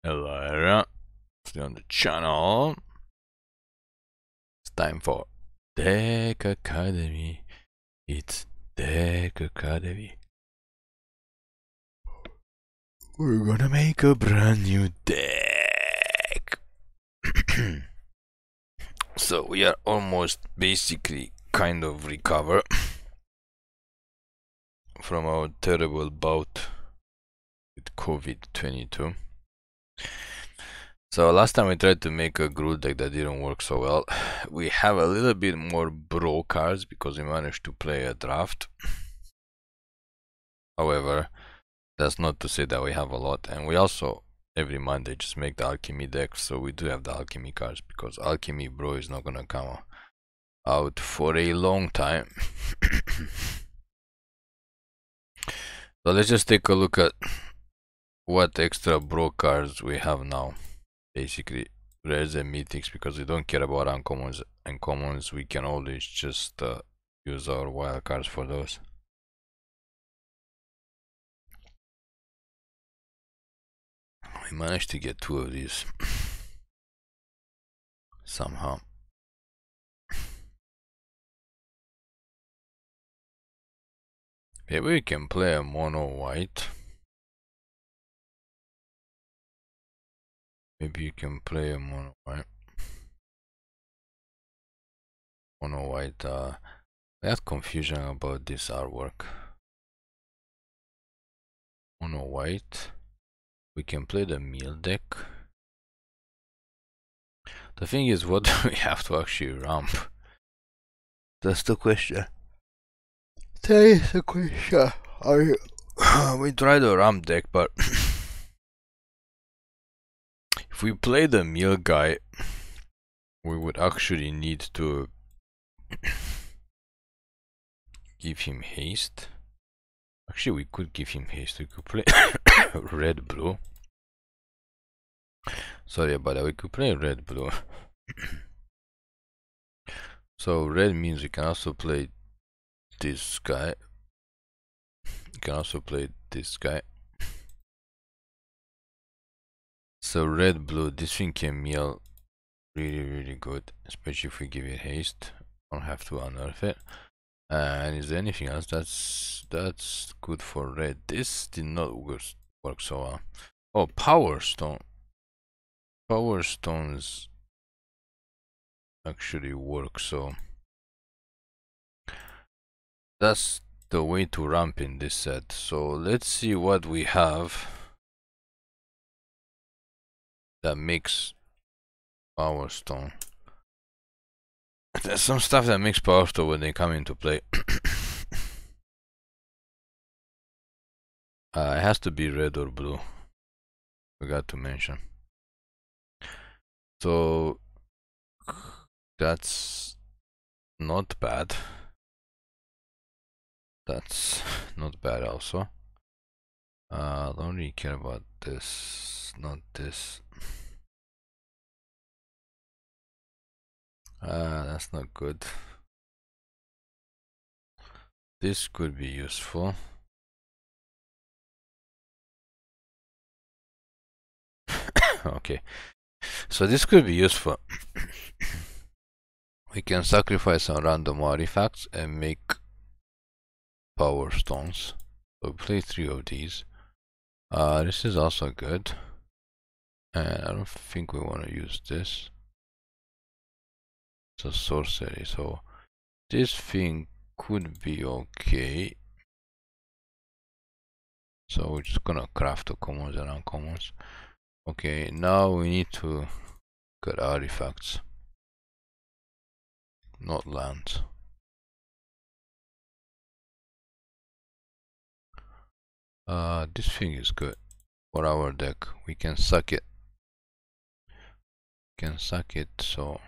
Hello, everyone. Still on the channel. It's time for Deck Academy. It's Deck Academy. We're gonna make a brand new deck. So we are almost basically kind of recover from our terrible bout with COVID-22. So last time we tried to make a Gruul deck that didn't work so well. We have a little bit more bro cards because we managed to play a draft. However, that's not to say that we have a lot, and we also every Monday just make the alchemy deck, so we do have the alchemy cards because alchemy bro is not gonna come out for a long time. So let's just take a look at what extra bro cards we have now. Basically rares and mythics, because we don't care about uncommons and commons. We can always just use our wild cards for those. We managed to get 2 of these somehow. Maybe we can play a mono white. Maybe you can play a mono white. Mono white. I had confusion about this artwork. Mono white. We can play the meal deck. The thing is, what do we have to actually ramp? That's the question. That is the question. We tried a ramp deck, but if we play the meal guy, we would actually need to give him haste. Actually, we could give him haste. We could play red blue. Sorry about that. We could play red blue. So red means we can also play this guy. We can also play this guy. So red blue, this thing can meal really good, especially if we give it haste. Don't have to unearth it. And is there anything else that's good for red? This did not work so well. Oh, power stone. Power stones actually work, so that's the way to ramp in this set. So let's see what we have that makes power stone. There's some stuff that makes power stone when they come into play. It has to be red or blue. Forgot to mention. So that's not bad. That's not bad also. Don't really care about this. Not this. That's not good. This could be useful. Okay, so this could be useful. We can sacrifice some random artifacts and make power stones. So play 3 of these. This is also good. And I don't think we want to use this. It's a sorcery, so this thing could be okay. So we're just gonna craft the commons and uncommons. Okay, now we need to get artifacts, not lands. This thing is good for our deck. We can suck it. So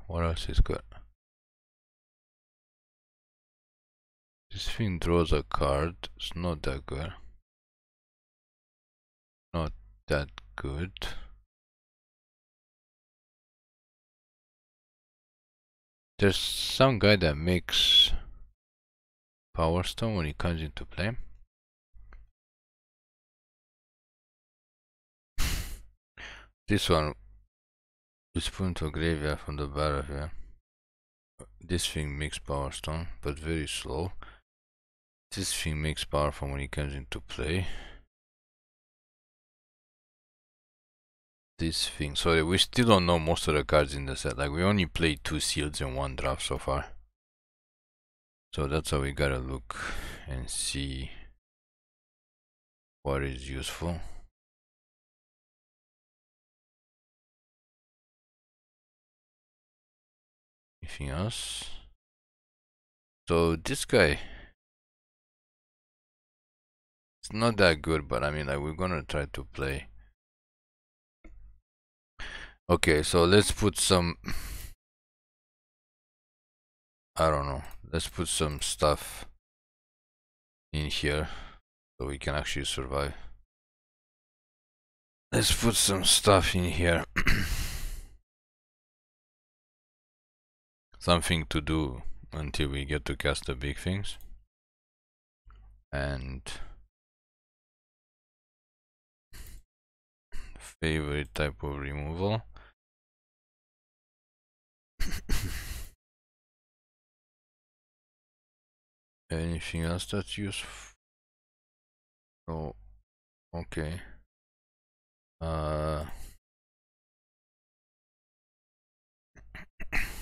what else is good? This thing draws a card. It's not that good. Not that good. There's some guy that makes Power Stone when it comes into play. This one is put into a graveyard from the battlefield. This thing makes Power Stone, but very slow. This thing makes powerful when it comes into play. This thing, sorry, we still don't know most of the cards in the set. Like, we only played 2 seals in 1 draft so far. So that's how we gotta look and see what is useful. Anything else? So this guy, it's not that good, but I mean, like, we're gonna try to play. Okay, so let's put some, I don't know, let's put some stuff in here so we can actually survive. Let's put some stuff in here. Something to do until we get to cast the big things. And favorite type of removal. Anything else that's useful? Oh, okay.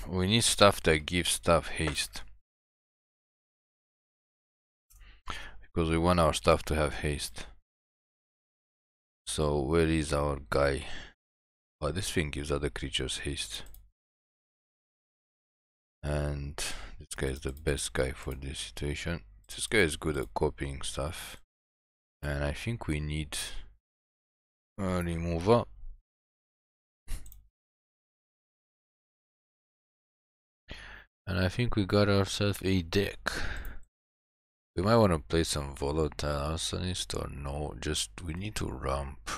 We need stuff that gives stuff haste, because we want our stuff to have haste. So where is our guy? Oh, this thing gives other creatures haste, and this guy is the best guy for this situation. This guy is good at copying stuff, and I think we need a remover. And I think we got ourselves a deck. We might want to play some volatile arsonist, or no, just we need to ramp.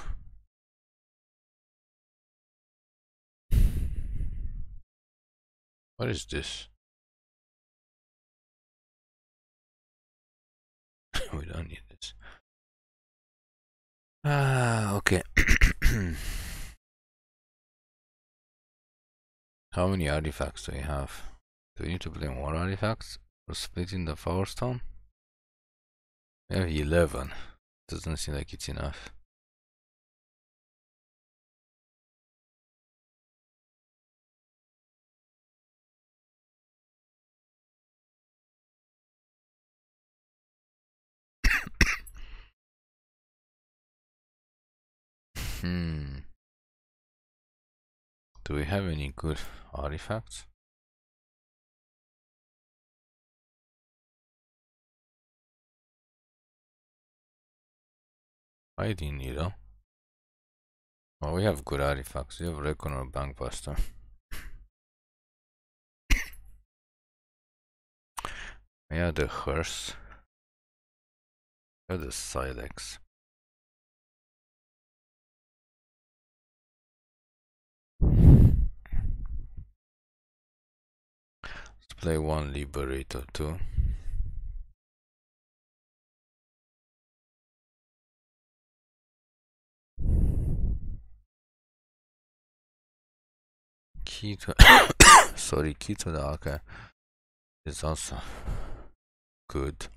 What is this? We don't need this. Ah, okay. How many artifacts do we have? Do we need to play more artifacts for splitting the Power Stone? We have 11. Doesn't seem like it's enough. Do we have any good artifacts? Hiding Needle. Oh, we have good artifacts. We have Reckoner Bankbuster. We have the Hearse. We have the Silex. Let's play one Liberator too. Key to sorry, key to the archive is also good.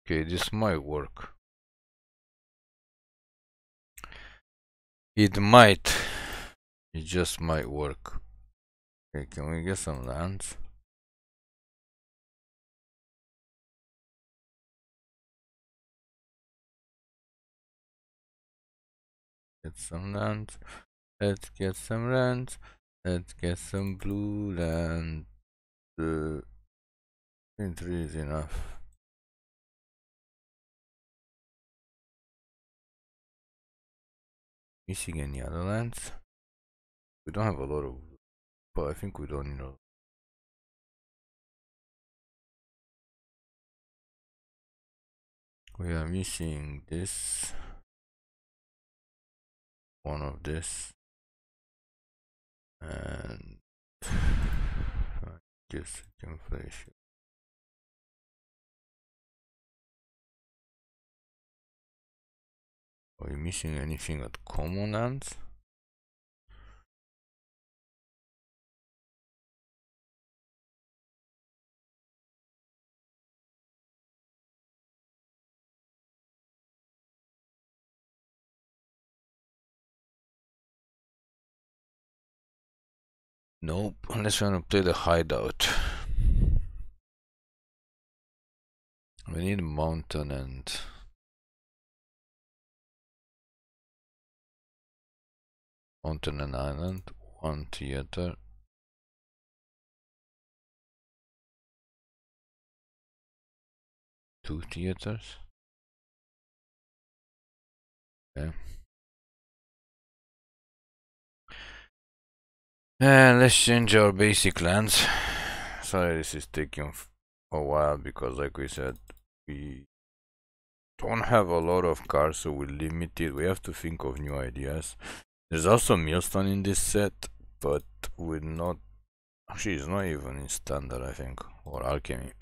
Okay, this might work. It might. It just might work. Okay, can we get some lands? Get some lands. Let's get some lands. Let's get some blue land. 3 is enough. Missing any other lands? We don't have a lot of, but I think we don't need a. We are missing this, one of this, and just inflation. Are we missing anything at common lands? Nope, unless we want to play the hideout. We need mountain and island, one theater. Two theaters. Okay. And let's change our basic lands. Sorry, this is taking a while because, like we said, we don't have a lot of cards, so we're limited. We have to think of new ideas. There's also Millstone in this set, but we're not. Actually, it's not even in standard, I think, or alchemy.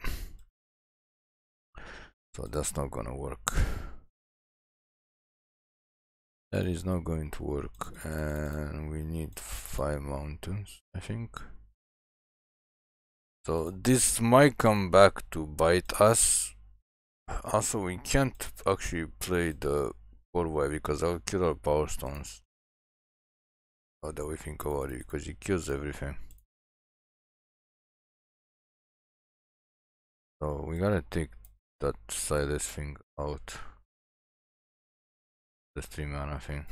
So that's not gonna work. That is not going to work, and we need 5 mountains, I think. So this might come back to bite us. Also, we can't actually play the Corvoi because I'll kill our power stones. How do we think about it? Because it kills everything. So we gotta take that silas thing out. The 3 mana thing.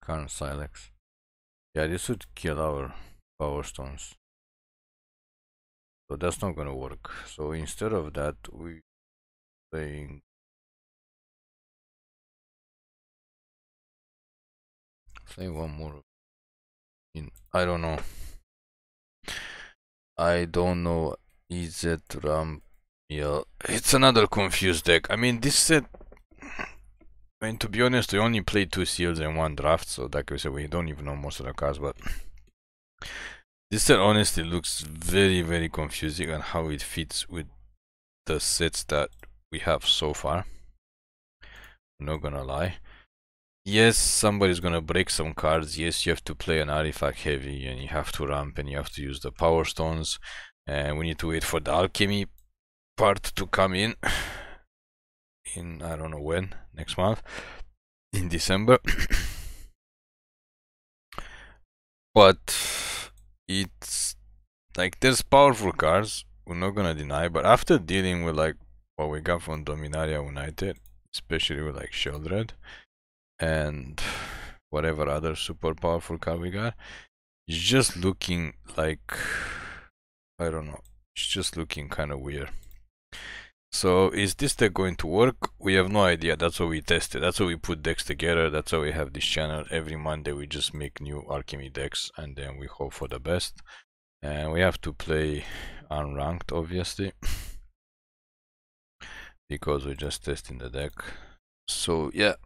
Current silex. Yeah, this would kill our power stones. So that's not gonna work. So instead of that, we playing. Play one more. I don't know. I don't know. Izzet Mill. It's another confused deck. I mean, this set. I mean, to be honest, we only played 2 seals in 1 draft, so like I said, we don't even know most of the cards, but this set honestly looks very, very confusing on how it fits with the sets that we have so far. I'm not gonna lie. Yes, somebody's gonna break some cards. Yes, you have to play an artifact heavy, and you have to ramp, and you have to use the power stones, and we need to wait for the alchemy part to come in I don't know when, next month, in December. But it's like there's powerful cards, we're not gonna deny, but after dealing with like what we got from Dominaria United, especially with like Sheldred and whatever other super powerful card we got, it's just looking like, I don't know, it's just looking kind of weird. So is this deck going to work? We have no idea. That's why we tested. That's why we put decks together. That's why we have this channel. Every Monday we just make new alchemy decks and then we hope for the best. And we have to play unranked, obviously, because we're just testing the deck. So yeah,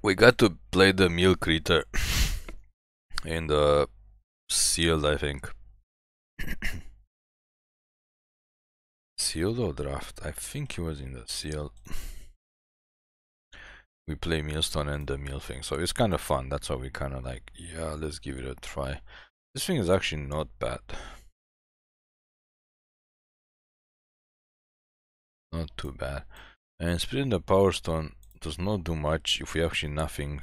we got to play the Mill Critter in the sealed, I think. Sealed or draft? I think he was in the sealed. We play Millstone and the Mill thing, so it's kind of fun. That's why we kind of like, yeah, let's give it a try. This thing is actually not bad. Not too bad. And splitting the Power Stone does not do much if we actually nothing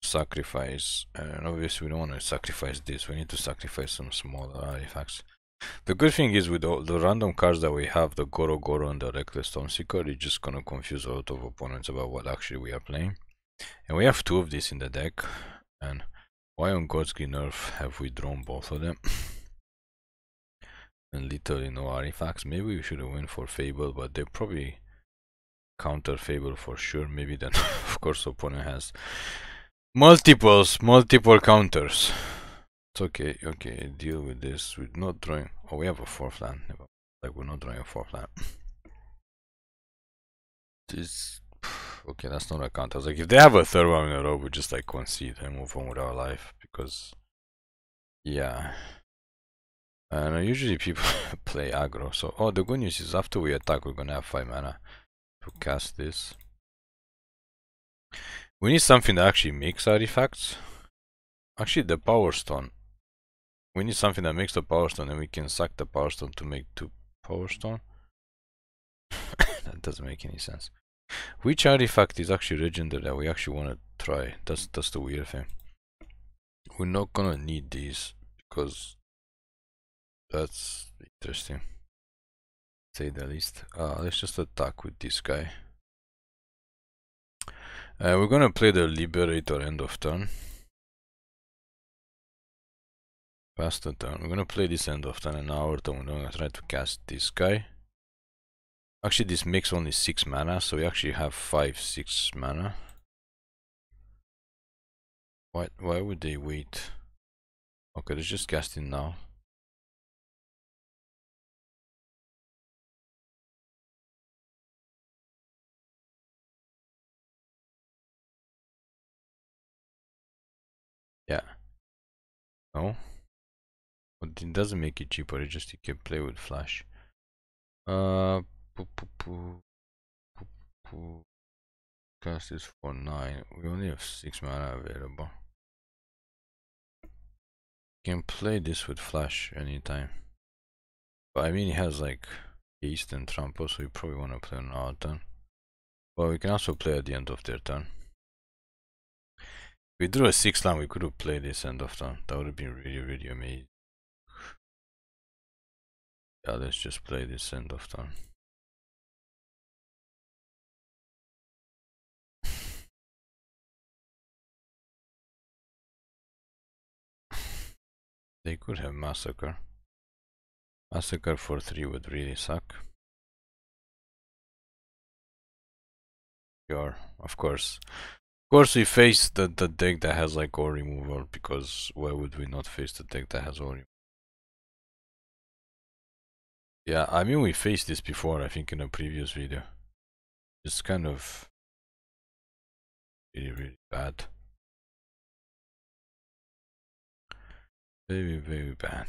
sacrifice. And obviously we don't want to sacrifice this. We need to sacrifice some smaller artifacts. The good thing is with all the random cards that we have, the Goro-Goro and the Reckless Stormseeker, it's just gonna confuse a lot of opponents about what actually we are playing. And we have 2 of these in the deck. And why on God's Green Earth have we drawn both of them? and literally no artifacts. Maybe we should have went for Fable, but they probably counter Fable for sure. Maybe then, of course, opponent has multiple counters. It's okay, okay, deal with this. We're not drawing. Oh, we have a 4th land. Like, we're not drawing a 4th land. This. Okay, that's not a counter. I was like, if they have a 3rd one in a row, we just like concede and move on with our life. Because, yeah. And usually people play aggro. So, oh, the good news is after we attack, we're gonna have 5 mana to cast this. We need something that actually makes artifacts. Actually, the Power Stone. We need something that makes the Power Stone, and we can sack the Power Stone to make 2 Power Stone. That doesn't make any sense. Which artifact is actually legendary that we actually want to try? That's the weird thing. We're not gonna need these because that's interesting, say the least. Let's just attack with this guy. We're gonna play the Liberator end of turn. Pass the turn. We're gonna play this end of turn, and our turn we're gonna try to cast this guy. Actually, this makes only 6 mana, so we actually have 5-6 mana. Why would they wait? Okay, let's just cast it now. Yeah. No? But it doesn't make it cheaper, it just you can play with flash. Poo, poo, poo, poo, poo. Cast this for 9. We only have 6 mana available. You can play this with flash anytime. But I mean, it has like haste and trample, so you probably want to play on our turn. But we can also play at the end of their turn. If we drew a 6 land, we could have played this end of turn. That would have been really amazing. Yeah, let's just play this end of turn. They could have Massacre. Massacre for 3 would really suck. Sure, of course. Of course we face the deck that has like all removal, because why would we not face the deck that has all removal? Yeah, I mean we faced this before, I think in a previous video. It's kind of really bad. Very bad.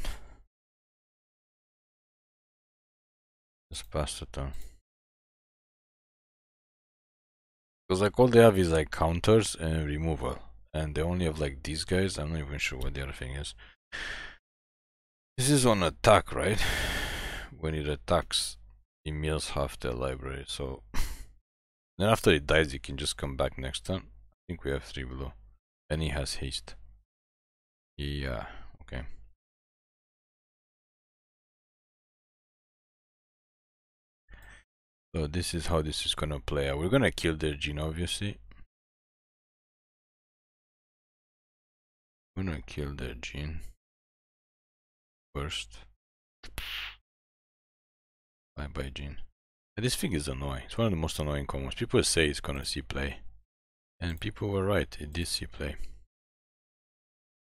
Just pass the turn. Because like all they have is like counters and removal. And they only have like these guys. I'm not even sure what the other thing is. This is on attack, right? When it attacks, it mills half their library. So then after it dies, you can just come back next turn. I think we have 3 below. And he has haste. Yeah, okay. So this is how this is gonna play out. We're gonna kill their Jin, obviously. We're gonna kill their Jin first. Bye Jin. This thing is annoying. It's one of the most annoying combos. People say it's gonna see play. And people were right, it did see play.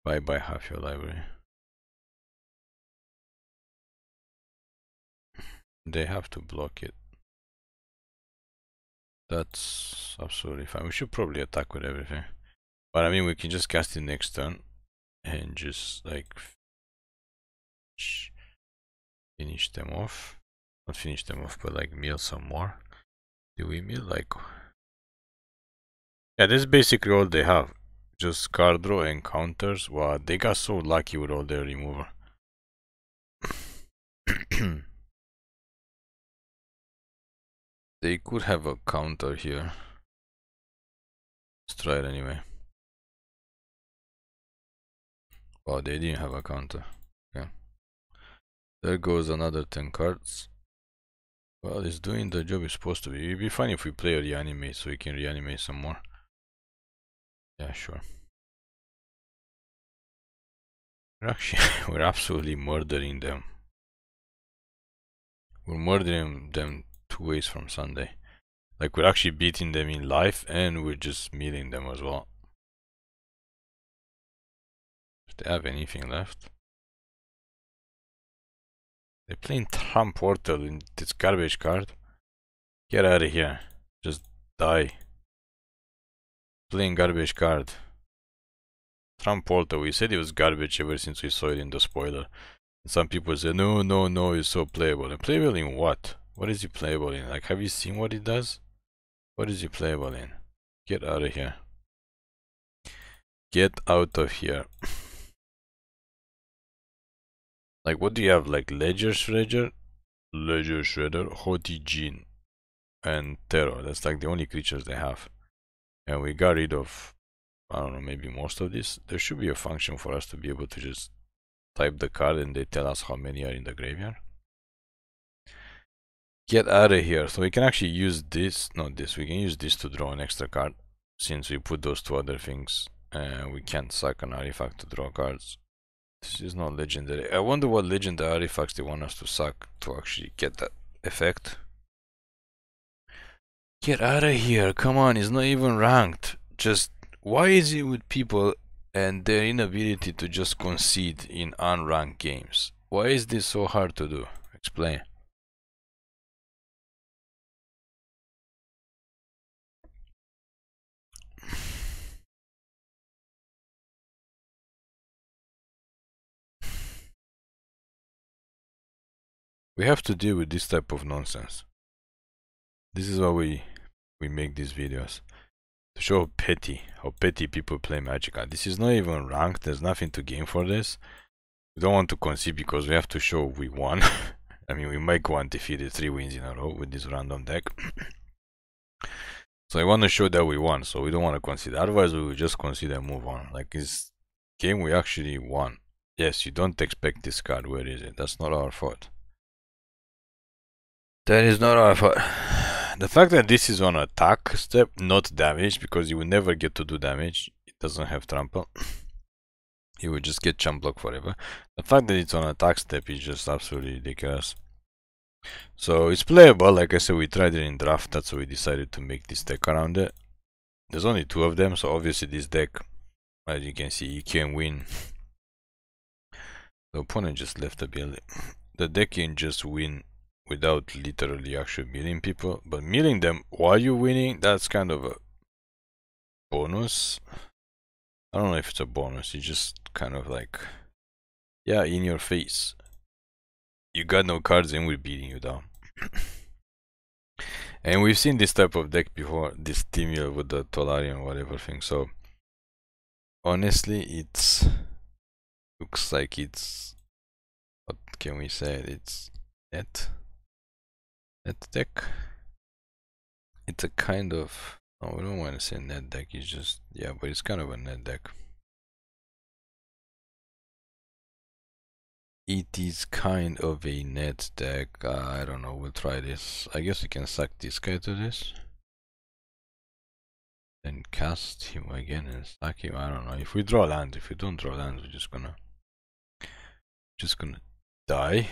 Bye half your library. They have to block it. That's absolutely fine. We should probably attack with everything. But I mean, we can just cast it next turn and just like finish them off. Not finish them off, but like mill some more. Do we mill like... Yeah, this is basically all they have. Just card draw and counters. Wow, they got so lucky with all their remover. They could have a counter here. Let's try it anyway. Wow, they didn't have a counter. Okay. There goes another 10 cards. Well, it's doing the job it's supposed to be. It'd be fine if we play a reanimate so we can reanimate some more. Yeah, sure. We're actually, we're absolutely murdering them. We're murdering them 2 ways from Sunday. Like, we're actually beating them in life, and we're just milling them as well. If they have anything left. They're playing Trump Portal in this garbage card. Get out of here. Just die. Playing garbage card. Trump Portal, we said it was garbage ever since we saw it in the spoiler. And some people say, no, no, no, it's so playable. And playable in what? What is he playable in? Like, have you seen what he does? What is he playable in? Get out of here. Get out of here. Like, what do you have? Like, Ledger Shredder, Hoti Jin, and Terror. That's like the only creatures they have. And we got rid of, I don't know, maybe most of this. There should be a function for us to be able to just type the card and they tell us how many are in the graveyard. Get out of here. So we can actually use this, not this, we can use this to draw an extra card. Since we put those two other things, we can't sack an artifact to draw cards. This is not legendary. I wonder what legendary artifacts they want us to sack to actually get that effect. Get out of here, come on, it's not even ranked. Just, why is it with people and their inability to just concede in unranked games? Why is this so hard to do? Explain. We have to deal with this type of nonsense. This is why we make these videos. To show how petty people play Magic. This is not even ranked, there's nothing to gain for this. We don't want to concede because we have to show we won. I mean, we might go undefeated 3 wins in a row with this random deck. So I want to show that we won, so we don't want to concede. Otherwise, we will just concede and move on. Like, this game we actually won. Yes, you don't expect this card. Where is it? That's not our fault. That is not our fault. The fact that this is on attack step, not damage, because you will never get to do damage. It doesn't have trample. You will just get chump block forever. The fact that it's on attack step is just absolutely ridiculous. So it's playable. Like I said, we tried it in draft. That's why we decided to make this deck around it. There's only 2 of them, so obviously this deck, as you can see, you can win. The opponent just left the building. The deck can just win without literally actually milling people, but milling them while you're winning, that's kind of a bonus. I don't know if it's a bonus, it's just kind of like, yeah, in your face. You got no cards and we're beating you down. And we've seen this type of deck before, this Timil with the Tolarian whatever thing, so honestly it's looks like it's, what can we say, it's net deck. It's a kind of, oh, we don't want to say net deck, it's just, yeah, but it's kind of a net deck. It is kind of a net deck. I don't know, we'll try this. I guess we can sack this guy to this. Then cast him again and sack him. I don't know. If we draw lands, if we don't draw lands, we're just gonna die.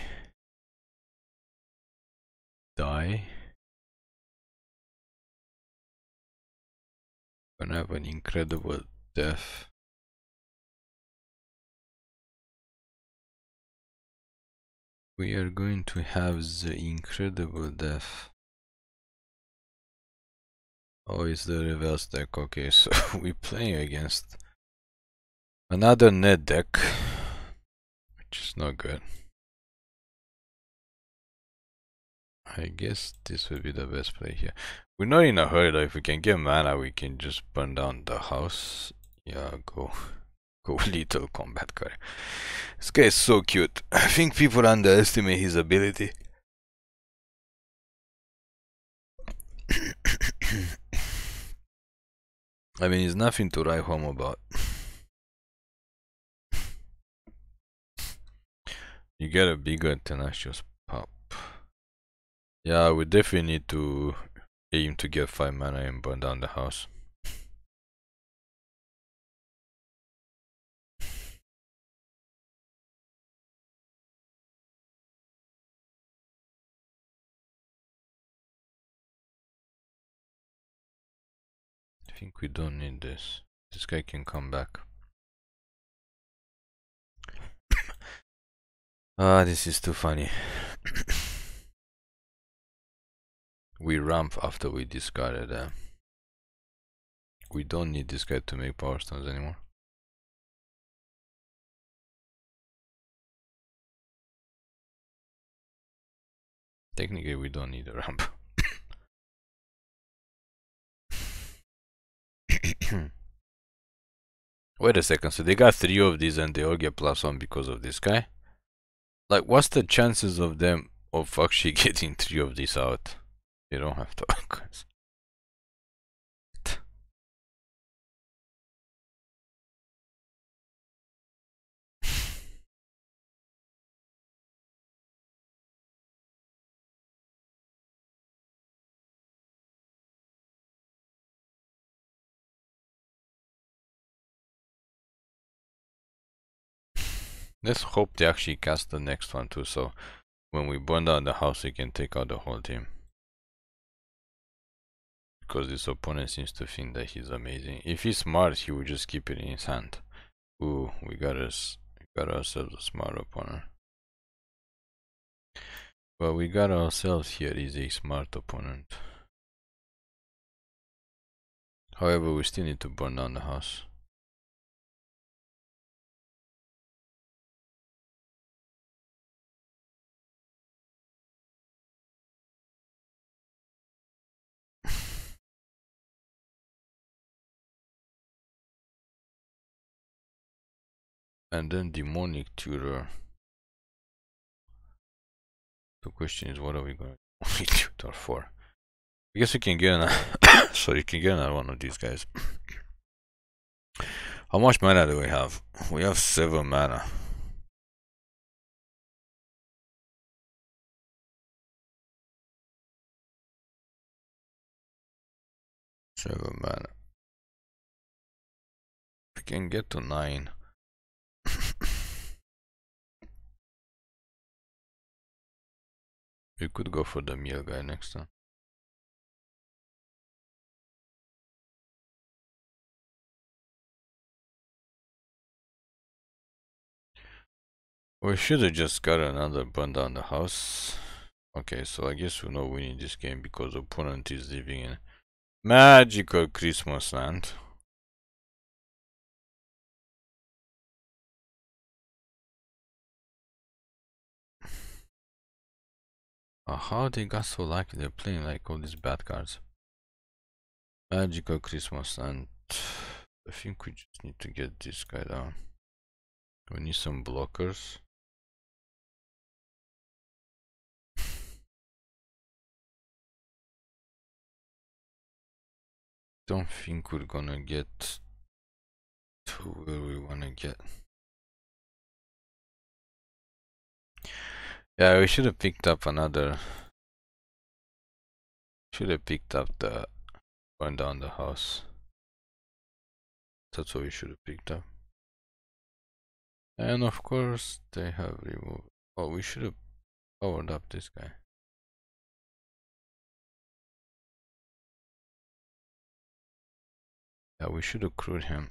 Gonna have an incredible death. We are going to have the incredible death. Oh, it's the reverse deck. Okay, so we're playing against another net deck, which is not good. I guess this will be the best play here. We're not in a hurry though. If we can get mana, we can just burn down the house. Yeah, go little Combat Courier. This guy is so cute. I think people underestimate his ability. I mean, it's nothing to write home about. You get a bigger tenacious pop. Yeah, we definitely need to aim to get 5 mana and burn down the house. think we don't need this. This guy can come back. Ah, this is too funny. We ramp after we discarded we don't need this guy to make power stones anymore. Technically we don't need a ramp. Wait a second, so they got 3 of these and they all get +1 because of this guy? Like, what's the chances of them of actually getting 3 of these out? They don't have to. Let's hope they actually cast the next one too, so when we burn down the house, we can take out the whole team. Because this opponent seems to think that he's amazing. If he's smart, he would just keep it in his hand. Ooh, we got ourselves a smart opponent. But we got ourselves here is a smart opponent. However, we still need to burn down the house. And then demonic tutor. The question is, what are we going to tutor for? I guess we can get another. Sorry, you can get another one of these guys. How much mana do we have? We have 7 mana. Seven mana. We can get to 9. We could go for the meal guy next time. We should have just got another burn down the house. Okay, so I guess we're not winning this game because the opponent is living in magical Christmas land. How they got so lucky? They're playing like all these bad cards. Magical Christmas land. I think we just need to get this guy down. We need some blockers. Don't think we're gonna get to where we wanna get. Yeah, we should have picked up another. Should have picked up the burn down the house. That's what we should have picked up. And of course, they have removed. Oh, we should have powered up this guy. Yeah, we should have crewed him.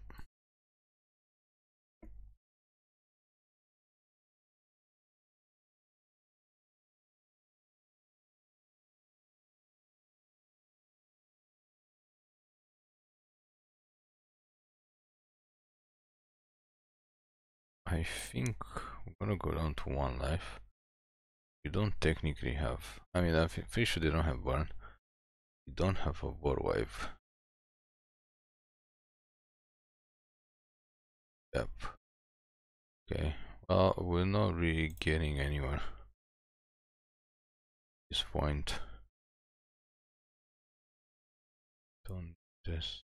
I think we're gonna go down to 1 life. We don't technically have. I mean, I'm pretty sure they don't have burn. We don't have a war wife. Yep. Okay. Well, we're not really getting anywhere. At this point. Don't do this.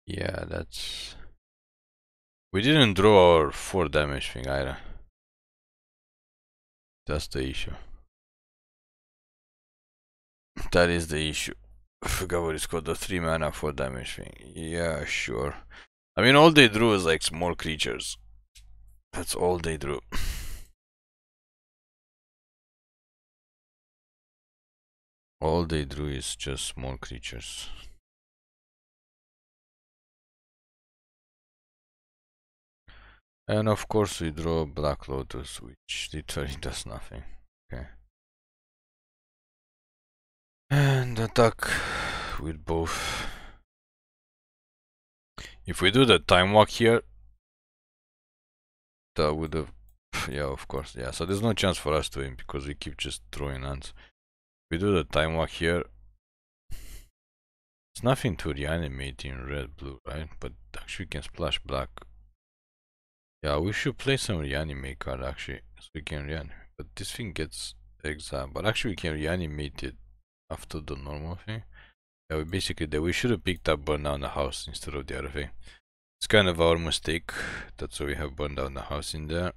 Yeah, that's We didn't draw our 4 damage thing either. That's the issue. That is the issue. I forgot what it's called, the 3 mana 4 damage thing. Yeah, sure. I mean, all they drew is like small creatures. That's all they drew. All they drew is just small creatures. And of course we draw Black Lotus, which literally does nothing. Okay. And attack with both. If we do the time walk here, that would have, yeah, of course, yeah. So there's no chance for us to win because we keep just throwing lands. If we do the time walk here, it's nothing to reanimate in red blue, right? But actually we can splash black. Yeah, we should play some reanimate card actually, so we can reanimate. But this thing gets exiled. But actually we can reanimate it after the normal thing. Yeah, we basically did. We should have picked up burn down the house instead of the other thing. It's kind of our mistake. That's why we have burned down the house in there.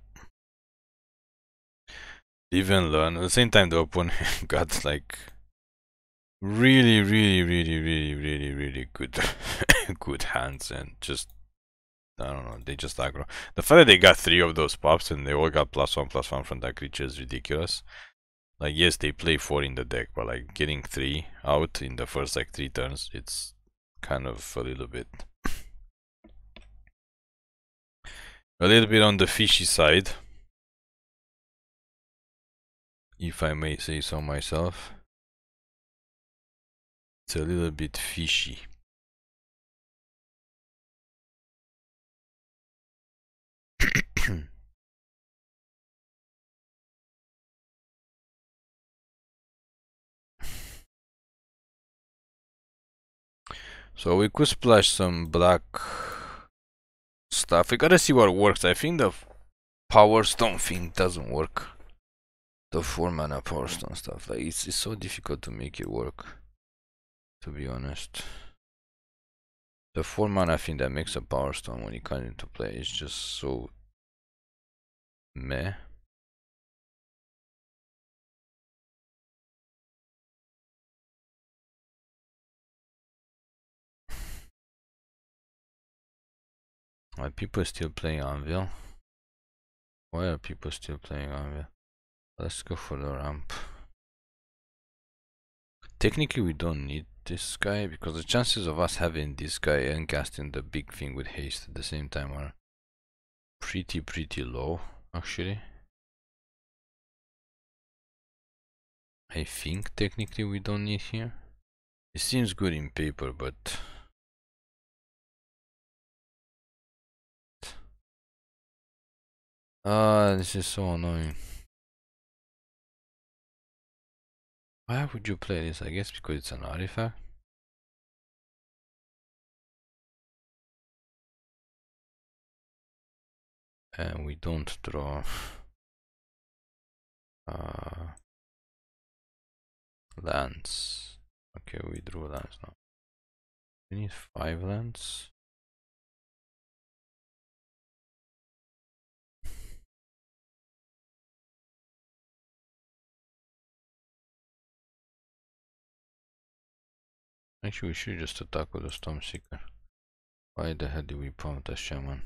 Live and learn. At the same time, the opponent got like really good good hands, and just I don't know, they just aggro. The fact that they got 3 of those pops and they all got +1/+1 from that creature is ridiculous. Like, yes, they play 4 in the deck, but like getting 3 out in the first like 3 turns, it's kind of a little bit on the fishy side, if I may say so myself. It's a little bit fishy. So we could splash some black stuff. We gotta see what works. I think the Power Stone thing doesn't work. The 4 mana Power Stone stuff. Like, it's so difficult to make it work, to be honest. The 4 mana thing that makes a Power Stone when it comes into play is just so meh. Are people still playing Anvil? Why are people still playing Anvil? Let's go for the ramp. Technically we don't need this guy because the chances of us having this guy and casting the big thing with haste at the same time are pretty low, actually. I think technically we don't need here. It seems good in paper, but this is so annoying. Why would you play this? I guess because it's an artifact. And we don't draw lands. Okay, we drew lands now. We need 5 lands. Actually, we should just attack with the Stormseeker. Why the hell did we pump the Shaman?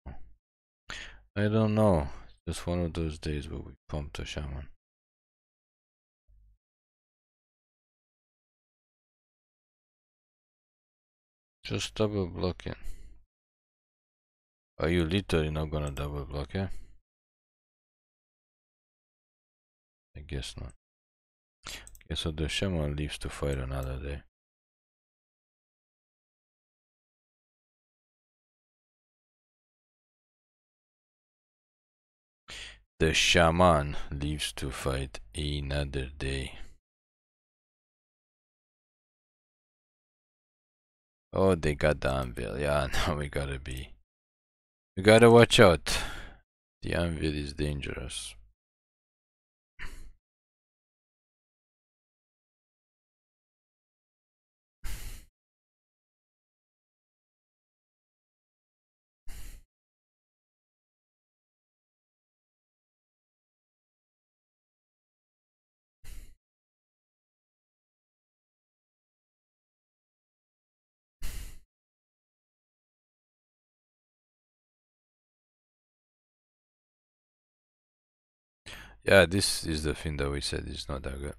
I don't know. Just one of those days where we pumped the Shaman. Just double block it. Are you literally not gonna double block it? I guess not. Okay, so the Shaman leaves to fight another day. The Shaman leaves to fight another day. Oh, they got the Anvil. Yeah, now we gotta watch out. The Anvil is dangerous. Yeah, this is the thing that we said is not that good.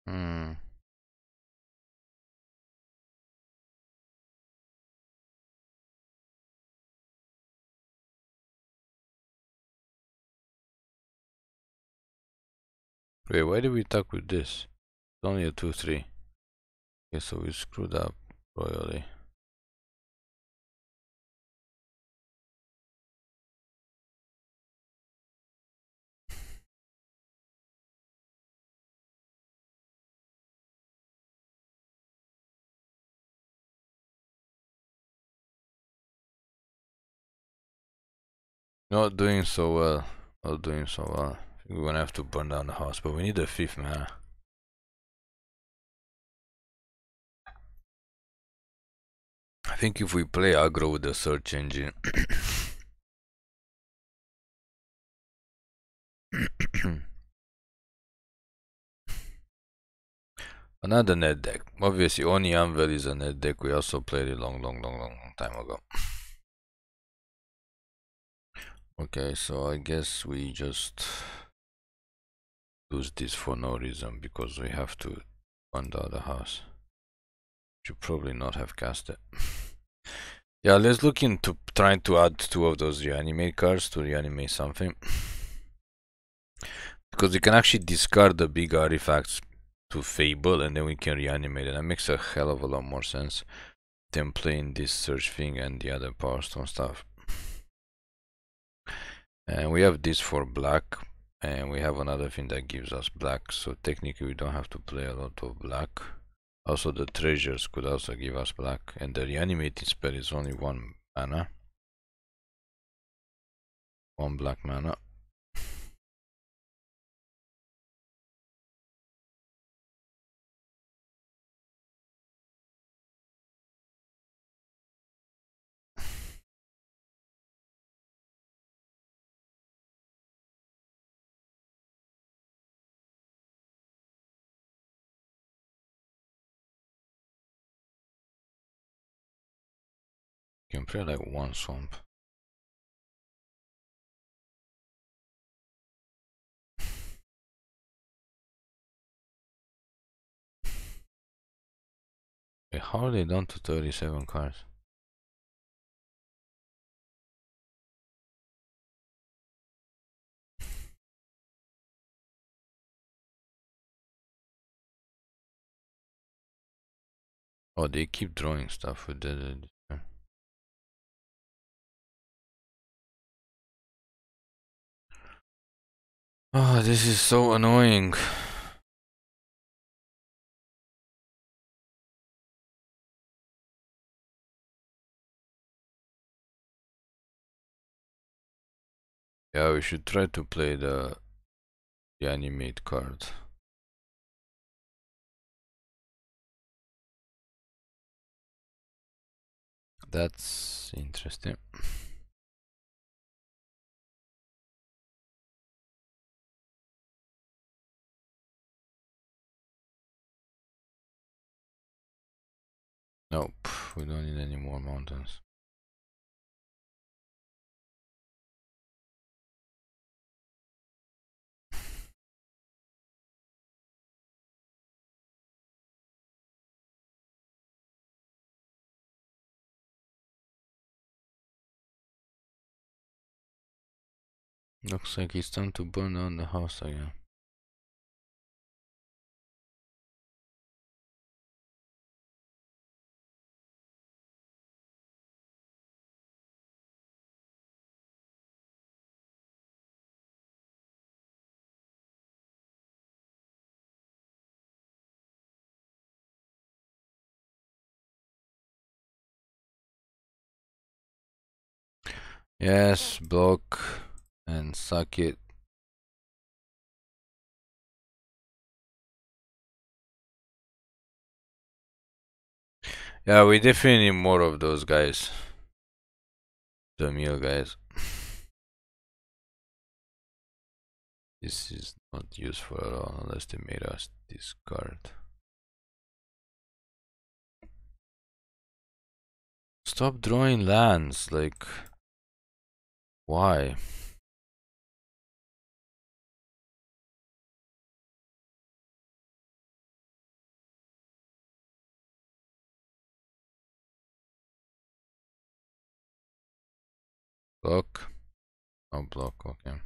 Hmm. Wait, why did we talk with this? It's only a 2-3. Okay, so we screwed up royally. Not doing so well. Not doing so well. I think we're gonna have to burn down the house, but we need a 5th mana. I think if we play aggro with the search engine. Another net deck. Obviously, Oni Anvil is a net deck. We also played it long time ago. Okay, so I guess we just lose this for no reason because we have to burn down the house. Should probably not have cast it. Yeah, let's look into trying to add 2 of those reanimate cards to reanimate something. Because we can actually discard the big artifacts to Fable and then we can reanimate it. That makes a hell of a lot more sense than playing this search thing and the other Power Stone stuff. And we have this for black, and we have another thing that gives us black, so technically we don't have to play a lot of black. Also the treasures could also give us black, and the reanimating spell is only 1 mana. 1 black mana. You can play like 1 swamp. Wait, how are they down to 37 cards? Oh, they keep drawing stuff with the oh, this is so annoying. Yeah, we should try to play the animate card. That's interesting. Nope, we don't need any more mountains. Looks like it's time to burn down the house again. Yes, block and suck it. Yeah, we definitely need more of those guys. the mill, guys. This is not useful at all unless they made us discard. Stop drawing lands, like, why? Block? Oh, block, okay.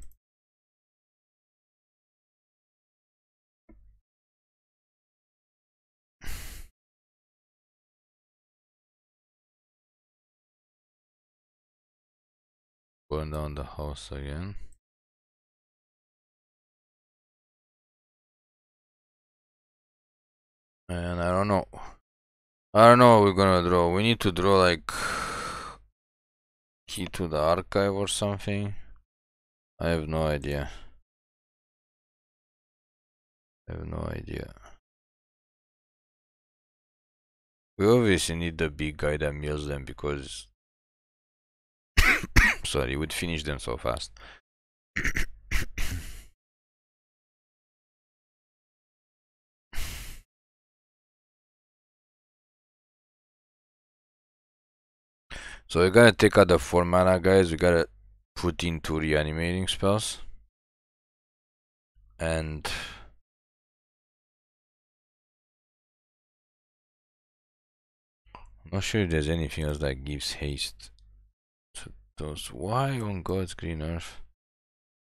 Burn down the house again. And I don't know. I don't know what we're gonna draw. We need to draw like key to the archive or something. I have no idea. I have no idea. We obviously need the big guy that mills them because sorry, we'd finish them so fast. So we gotta take out the 4 mana guys, we gotta put in 2 reanimating spells. And I'm not sure if there's anything else that gives haste to those. Why on God's green earth?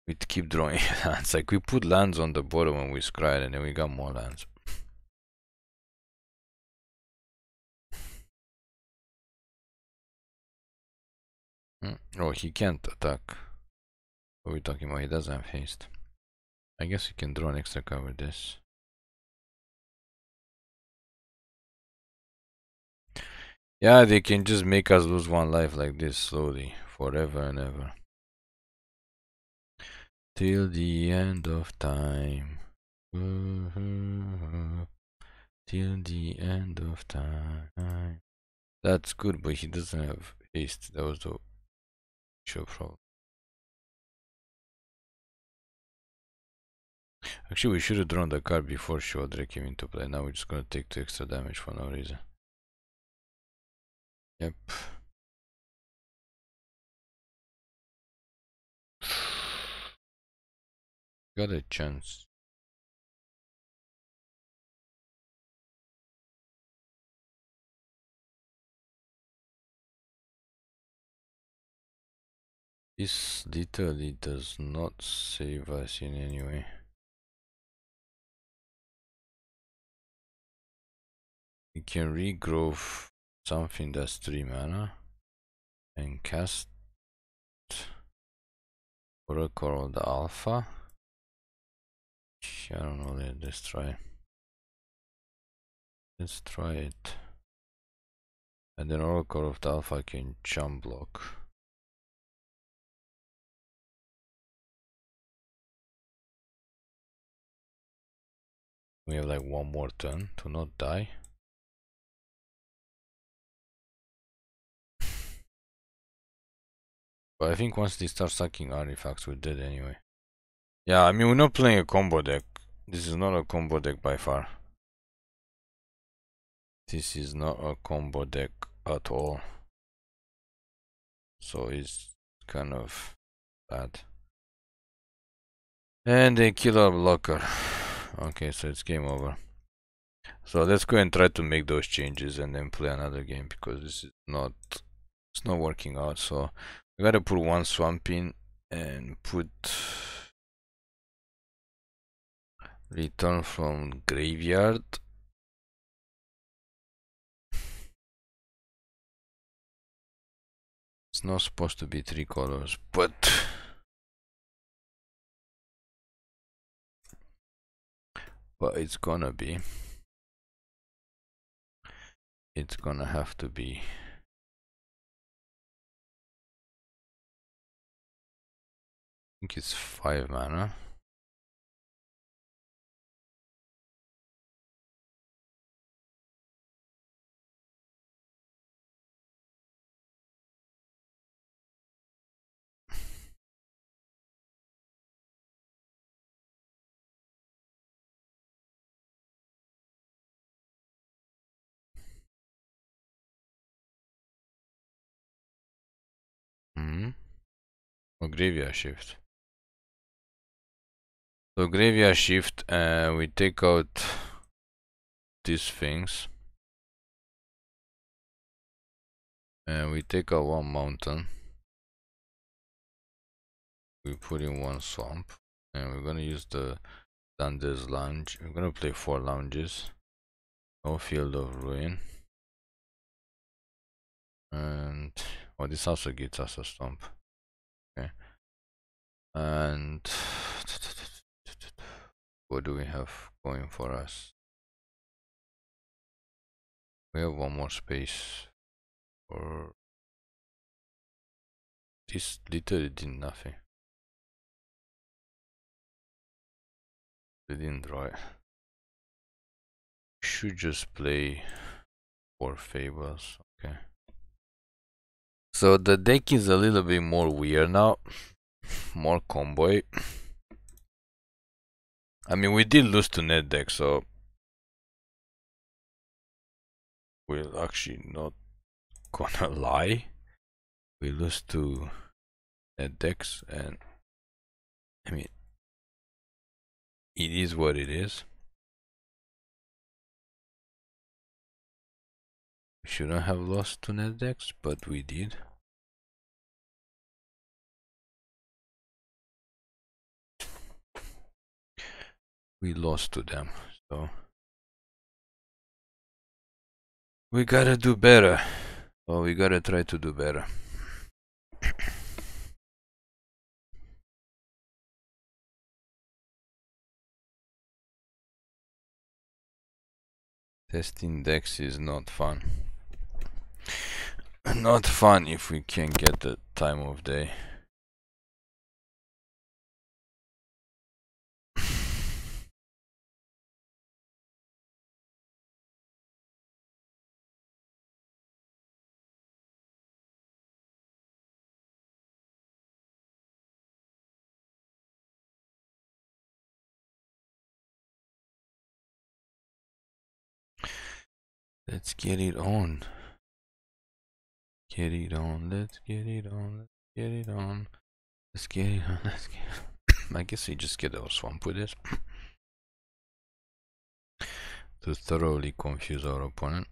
We keep drawing lands. Like we put lands on the bottom when we scry and then we got more lands. Oh, he can't attack. What are we talking about? He doesn't have haste. I guess we can draw an extra card with this. Yeah, they can just make us lose 1 life like this slowly, forever and ever. Till the end of time. Till the end of time. That's good, but he doesn't have haste. That was the issue problem. Actually, we should have drawn the card before Shodre came into play. Now we're just gonna take 2 extra damage for no reason. Yep. Got a chance. This literally does not save us in any way. We can regrow something that's 3 mana and cast Goro-Goro the Alpha. I don't know, let's try. Let's try it. And then Goro-Goro of the Alpha can jump block. We have like 1 more turn to not die. But I think once they start sucking artifacts, we're dead anyway. Yeah, I mean, we're not playing a combo deck. This is not a combo deck by far. This is not a combo deck at all. So it's kind of bad. And they kill our blocker. Okay, so it's game over. So let's go and try to make those changes and then play another game because this is not, it's not working out. So we gotta put 1 swamp in and put return from graveyard. It's not supposed to be 3 colors, but it's gonna be. It's gonna have to be. I think it's 5 mana. or graveyard shift. So graveyard shift, we take out these things, and we take out one mountain. We put in one swamp, and we're gonna use the Dander's Lounge. We're gonna play 4 lounges. No Field of Ruin. And well, this also gives us a stomp. Okay. And what do we have going for us? We have one more space. Or this literally did nothing. They didn't draw it. Should just play 4 Fables. Okay. So the deck is a little bit more weird now. More combo. I mean, we did lose to net deck, so we're actually not gonna lie. We lose to net decks, and I mean, it is what it is. We shouldn't have lost to net decks, but we did. We lost to them, so we gotta do better. Well, we gotta try to do better. Testing decks is not fun. Not fun if we can't get the time of day. Let's get it on. Get it on, let's get it on, let's get it on. Let's get it on, let's get it on. I guess we just get our swamp with this. To thoroughly confuse our opponent.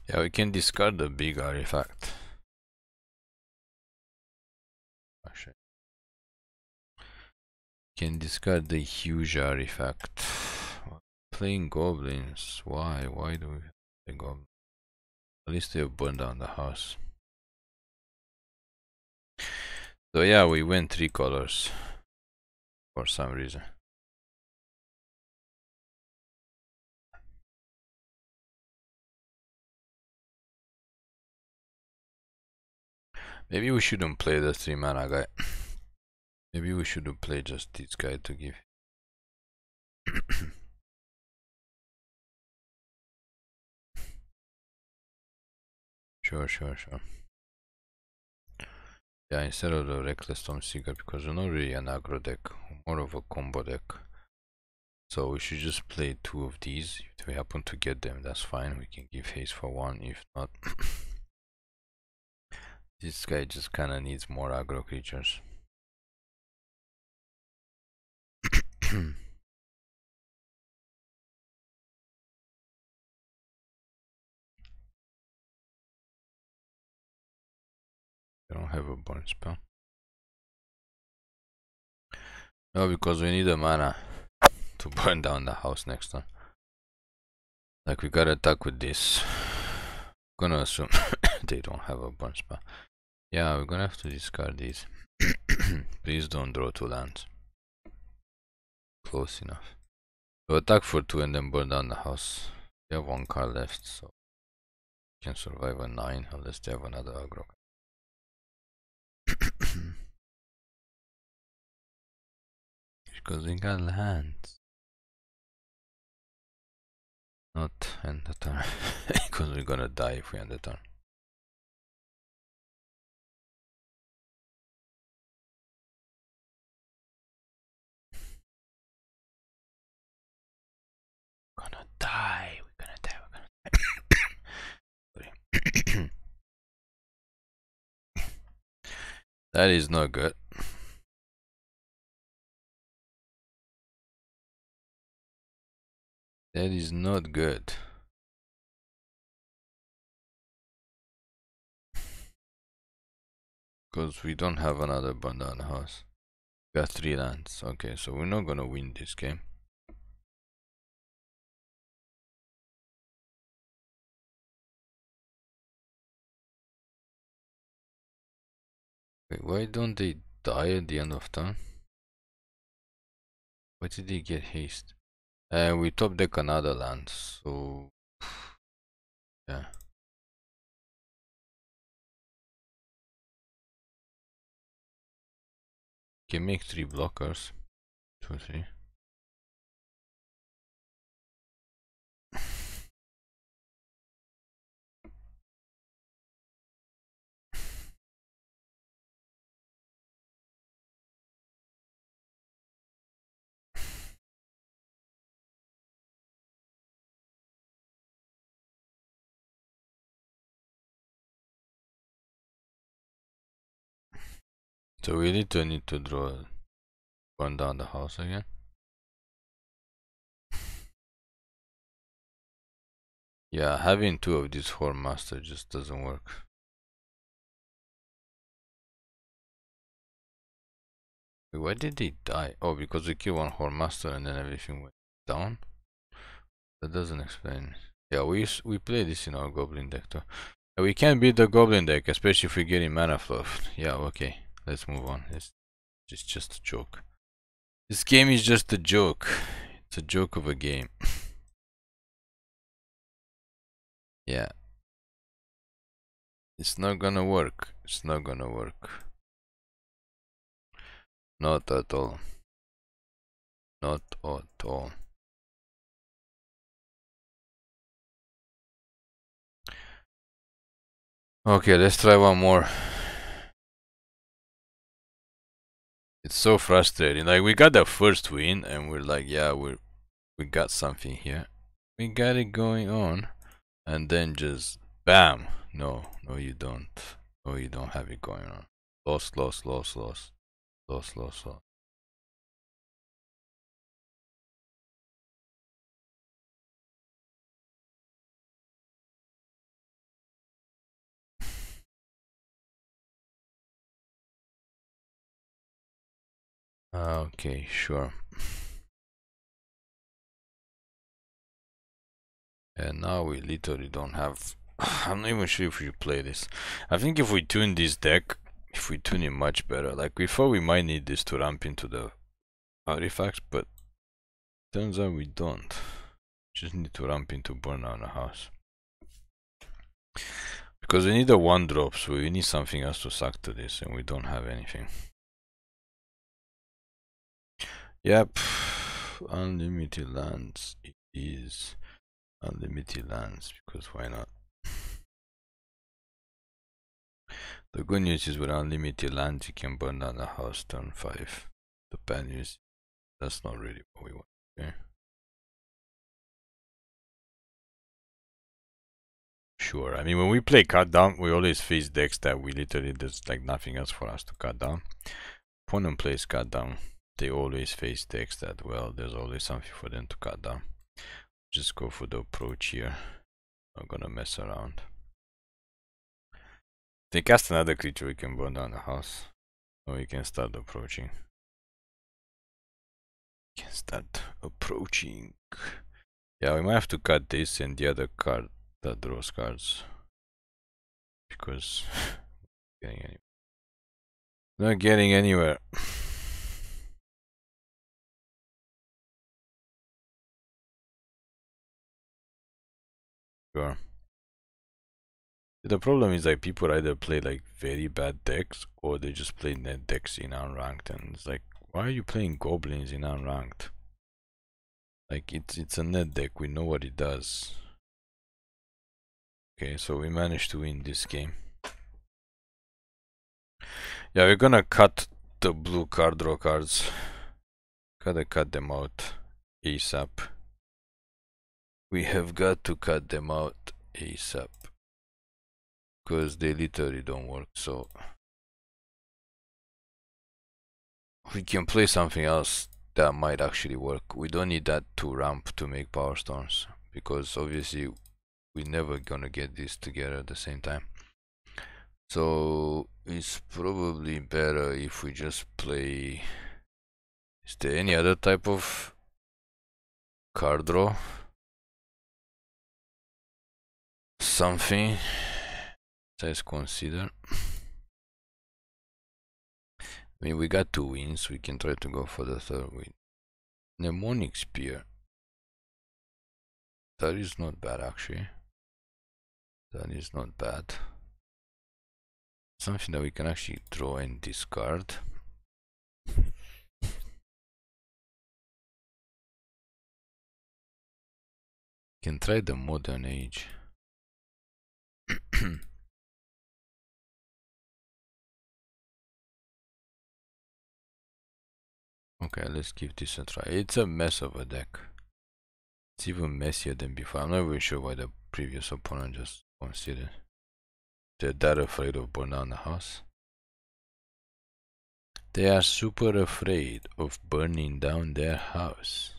Yeah, we can discard the big artifact. Actually, can discard the huge artifact. Playing goblins. Why? Why do we play goblins? At least they burned down the house. So yeah, we went 3 colors for some reason. Maybe we shouldn't play the 3 mana guy. Maybe we should play just this guy to give. Sure. Yeah, instead of the Reckless Stormseeker, because we're not really an aggro deck, more of a combo deck. So we should just play 2 of these. If we happen to get them, that's fine. We can give haste for 1. If not, this guy just kinda needs more aggro creatures. I don't have a burn spell. No, because we need a mana to burn down the house next time. Like, we gotta attack with this. Gonna assume they don't have a burn spell. Yeah, we're gonna have to discard these. Please don't draw 2 lands. Close enough. So attack for 2 and then burn down the house. They have 1 card left, so can survive a 9 unless they have another aggro. Because we got lands. Not end the turn. Because we're gonna die if we end the turn. That is not good. That is not good. Because we don't have another bandana house. We got 3 lands. Okay, so we're not gonna win this game. Wait, why don't they die at the end of turn? Why did they get haste? And we top deck another land, so yeah. Can make 3 blockers. 2, 3. So we literally need to draw one down the house again. Yeah, having 2 of these Horn Master just doesn't work. Wait, why did they die? Oh, because we killed one Horn Master and then everything went down? That doesn't explain. Yeah, we play this in our Goblin deck too. We can beat the Goblin deck, especially if we get in mana fluff. Yeah, okay. Let's move on. It's just a joke. This game is just a joke. It's a joke of a game. Yeah. It's not gonna work. It's not gonna work. Not at all. Not at all. Okay, let's try one more. It's so frustrating. Like, we got the first win and we're like, yeah, we got something here. We got it going on. And then just bam. No, you don't. No, you don't have it going on. Lost. Okay, sure. And now we literally don't have. I'm not even sure if we play this. I think if we tune this deck, if we tune it much better, like we thought we might need this to ramp into the artifacts, but turns out we don't. Just need to ramp into burn down the house. Because we need a 1-drop, so we need something else to suck to this, and we don't have anything. Yep, unlimited lands. It is unlimited lands, because why not? The good news is with unlimited lands, you can burn down the house turn 5. The bad news, that's not really what we want. Okay. Sure, I mean, when we play cut down, we always face decks that we literally, there's like nothing else for us to cut down. Opponent plays cut down, they always face decks that, well, there's always something for them to cut down. Just go for the approach here. Not gonna mess around. They cast another creature, we can burn down the house. Or we can start approaching. We can start approaching. Yeah, we might have to cut this and the other card that draws cards. Because not getting anywhere. Sure. The problem is like people either play like very bad decks or they just play net decks in unranked, and it's like, why are you playing goblins in unranked? Like it's a net deck, we know what it does. Okay, so we managed to win this game. Yeah, we're gonna cut the blue card draw cards. Gotta cut them out ASAP. We have got to cut them out ASAP. Because they literally don't work, so we can play something else that might actually work. We don't need that 2 ramp to make power storms, because obviously we're never gonna get these together at the same time. So it's probably better if we just play. Is there any other type of card draw? Something let's consider. I mean, we got 2 wins. We can try to go for the 3rd win. Mnemonic Spear. That is not bad, actually. That is not bad. Something that we can actually draw and discard. Can try the Modern Age. Okay, let's give this a try. It's a mess of a deck. It's even messier than before. I'm not even sure why the previous opponent just considered. They're that afraid of burning down the house. They are super afraid of burning down their house.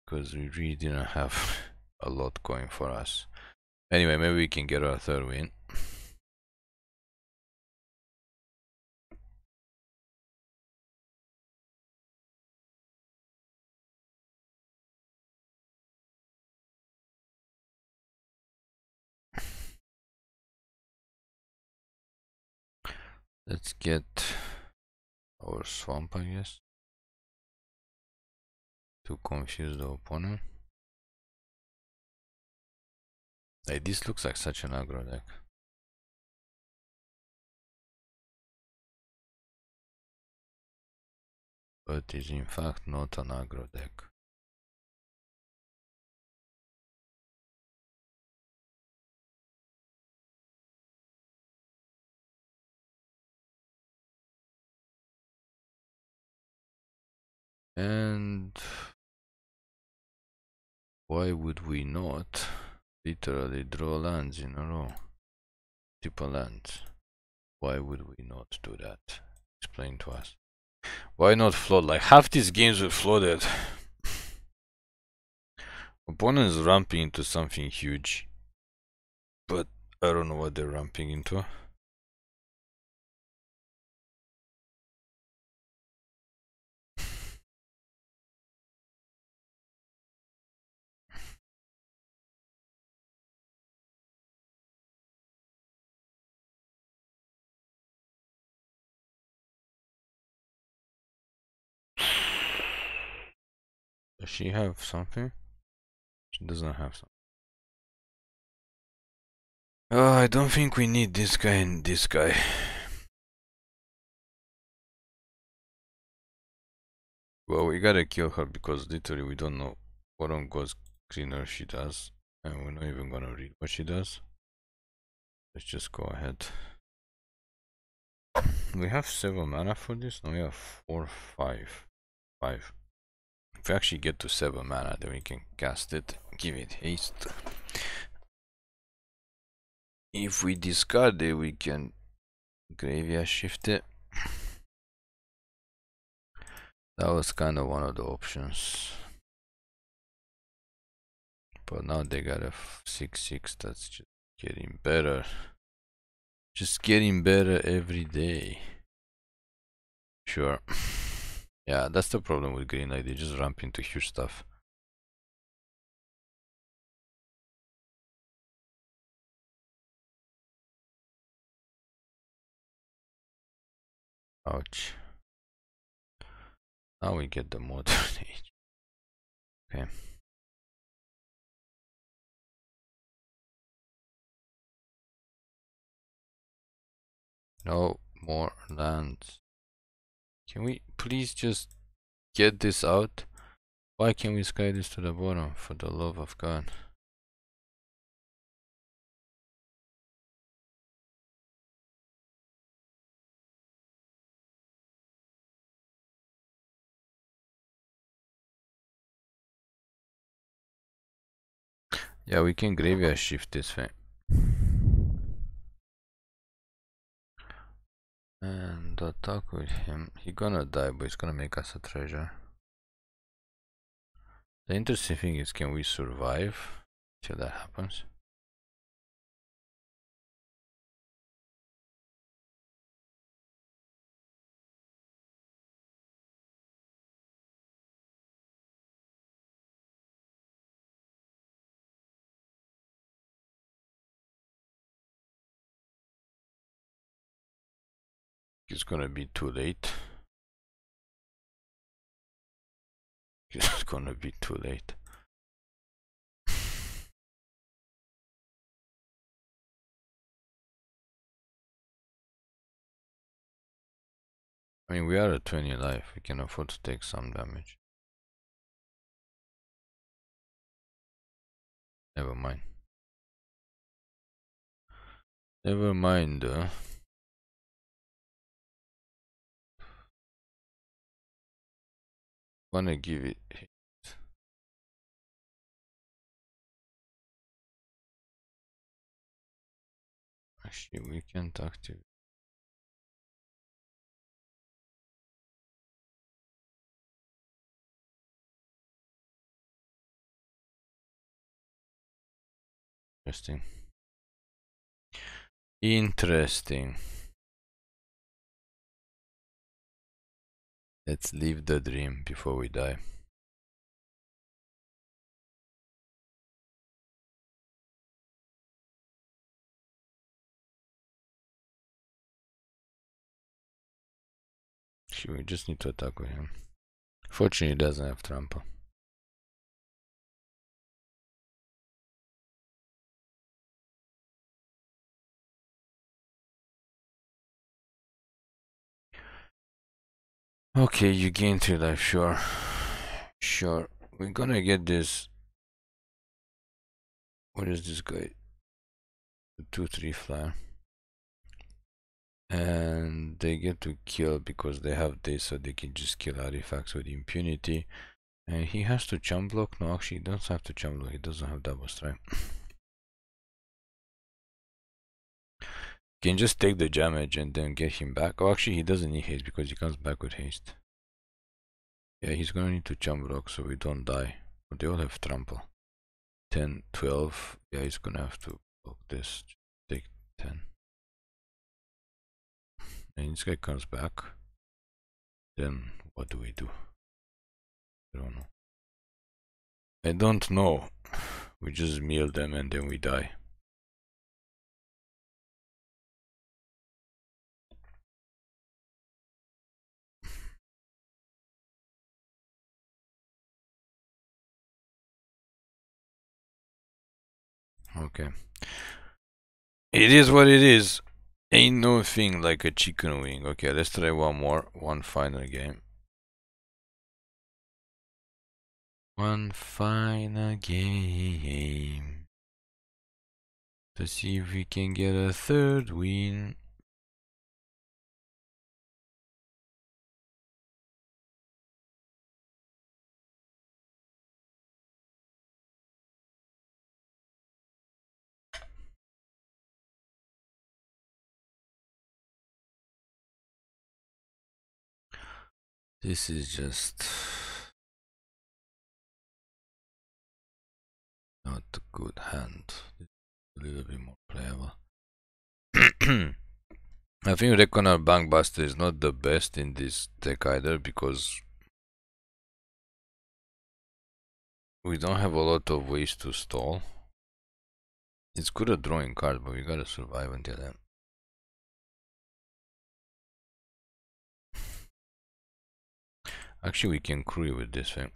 Because we really didn't have a lot going for us. Anyway, maybe we can get our 3rd win. Let's get our swamp, I guess, to confuse the opponent. Like, this looks like such an aggro deck. But is in fact not an aggro deck. And why would we not literally draw lands in a row? Triple lands. Why would we not do that? Explain to us. Why not flood? Like, half these games were flooded. Opponents ramping into something huge. But I don't know what they're ramping into. Does she have something? She doesn't have something. Oh, I don't think we need this guy and this guy. Well, we gotta kill her because literally we don't know what on God's greener she does. And we're not even gonna read what she does. Let's just go ahead. We have 7 mana for this? No, we have 4, 5. 5. If we actually get to 7 mana, then we can cast it, give it haste. If we discard it, we can graveyard shift it. That was kind of one of the options. But now they got a 6/6, that's just getting better. Just getting better every day. Sure. Yeah, that's the problem with green, like they just ramp into huge stuff. Ouch. Now we get the modern age. Okay. No more lands. Can we please just get this out? Why can't we sky this to the bottom, for the love of God? Yeah, we can graveyard shift this thing. And want to attack with him. He gonna die, but he's gonna make us a treasure. The interesting thing is, can we survive till that happens? It's gonna be too late. It's gonna be too late. I mean, we are at 20 life. We can afford to take some damage. Never mind. Never mind. Wanna give it. Actually, we can't activate. Interesting. Interesting. Let's live the dream before we die. We just need to attack with him. Fortunately, he doesn't have trample. Okay, you gain 3 life, sure. Sure. We're gonna get this. What is this guy? 2/3 flyer. And they get to kill because they have this, so they can just kill artifacts with impunity. And he has to jump block. No, actually, he doesn't have to jump block. He doesn't have double strike. Can just take the damage and then get him back. Oh, actually, he doesn't need haste because he comes back with haste. Yeah, he's gonna need to jump block so we don't die. But they all have trample. 10, 12. Yeah, he's gonna have to block this. Take 10. And this guy comes back. Then what do we do? I don't know. I don't know. We just meal them and then we die. Okay. It is what it is. Ain't no thing like a chicken wing. Okay, let's try one more. One final game. One final game. To see if we can get a third win. This is just not a good hand. A little bit more playable. I think Reckoner Bankbuster is not the best in this deck either because we don't have a lot of ways to stall. It's good at drawing cards, but we gotta survive until then. Actually, we can crew with this thing.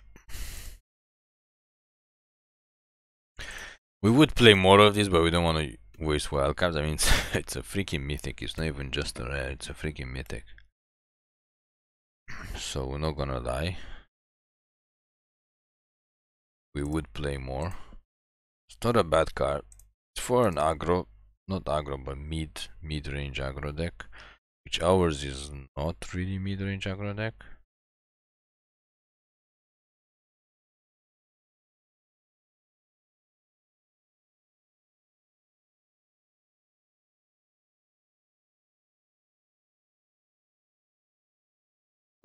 We would play more of this, but we don't want to waste wildcards. I mean, it's a freaking mythic. It's not even just a rare. It's a freaking mythic. So we're not gonna lie. We would play more. It's not a bad card. It's for an aggro, not aggro, but mid-range aggro deck, which ours is not really mid-range aggro deck.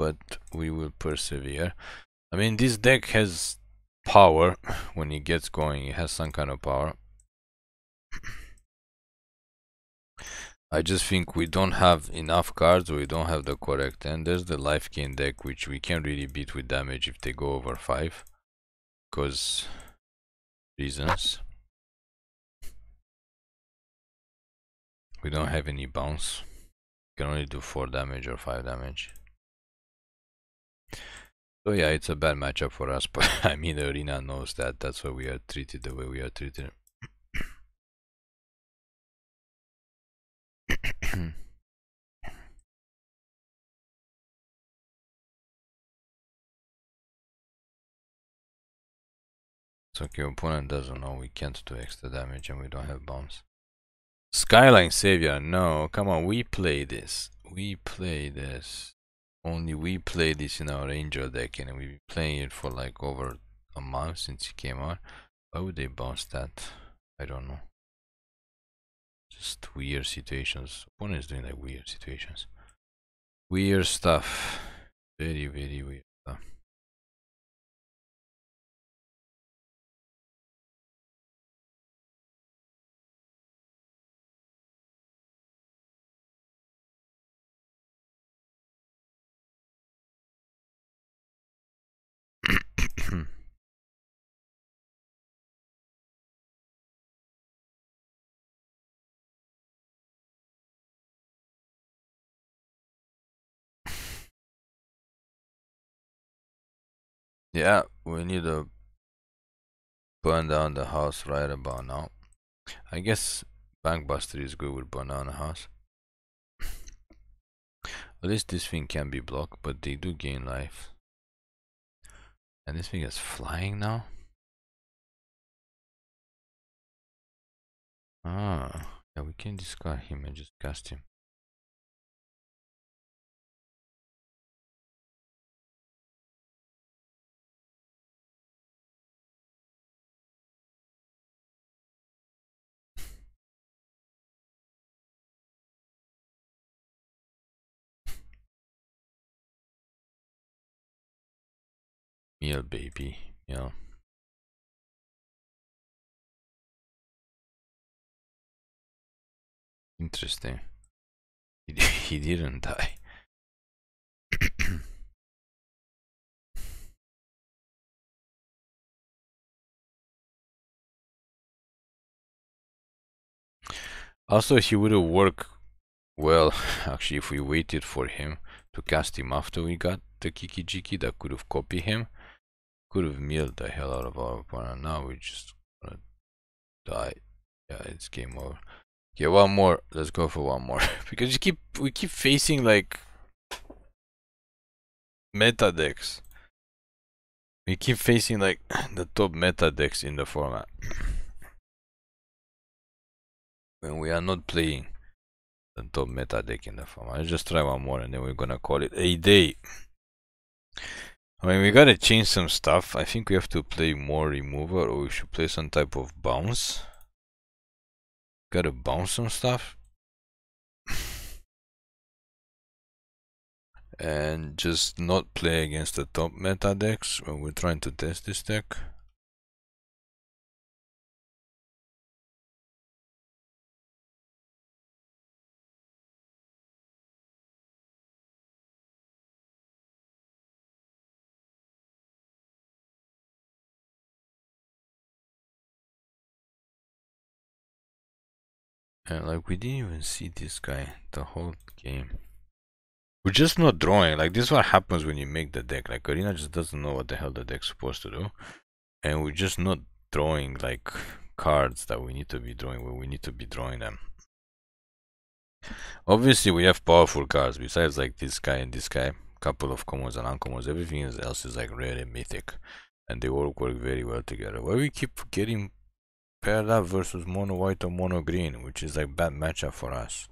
but we will persevere. I mean, this deck has power. When it gets going, it has some kind of power. I just think we don't have enough cards, or we don't have the correct end. There's the life gain deck, which we can't really beat with damage if they go over 5, because reasons. We don't have any bounce. We can only do 4 damage or 5 damage. So yeah, it's a bad matchup for us, but I mean, the arena knows that. That's why we are treated the way we are treated. It's okay, opponent doesn't know we can't do extra damage and we don't have bombs. Skyline Savior, no, come on, we play this. We play this. Only we play this in our Angel deck, and we've been playing it for like over a month since it came out. Why would they bounce that? I don't know. Just weird situations. Opponent's doing like weird situations. Weird stuff. Very, very weird stuff. Yeah, we need to burn down the house right about now. I guess Bankbuster is good with burn down the house. At least this thing can be blocked, but they do gain life. And this thing is flying now? Ah, yeah, we can discard him and just cast him. Meal, baby, meal. Interesting. He didn't die. Also, he would have worked well, actually, if we waited for him to cast him after we got the Kiki Jiki, that could have copied him. Could have milled the hell out of our opponent. Now we just gonna die. Yeah, it's game over. Okay, one more. Let's go for one more. Because we keep facing like meta decks. We keep facing like the top meta decks in the format. When we are not playing the top meta deck in the format. Let's just try one more and then we're gonna call it a day. I mean, we gotta change some stuff. I think we have to play more remover, or we should play some type of bounce. Gotta bounce some stuff. And just not play against the top meta decks when we're trying to test this deck. And like, we didn't even see this guy the whole game. We're just not drawing. Like, this is what happens when you make the deck. Like, Arena just doesn't know what the hell the deck's supposed to do. And we're just not drawing like cards that we need to be drawing when we need to be drawing them. Obviously, we have powerful cards besides like this guy and this guy. Couple of commons and uncommons. Everything else is like rare and mythic, and they all work very well together. Why we keep getting paired up versus mono white or mono green, which is like bad matchup for us?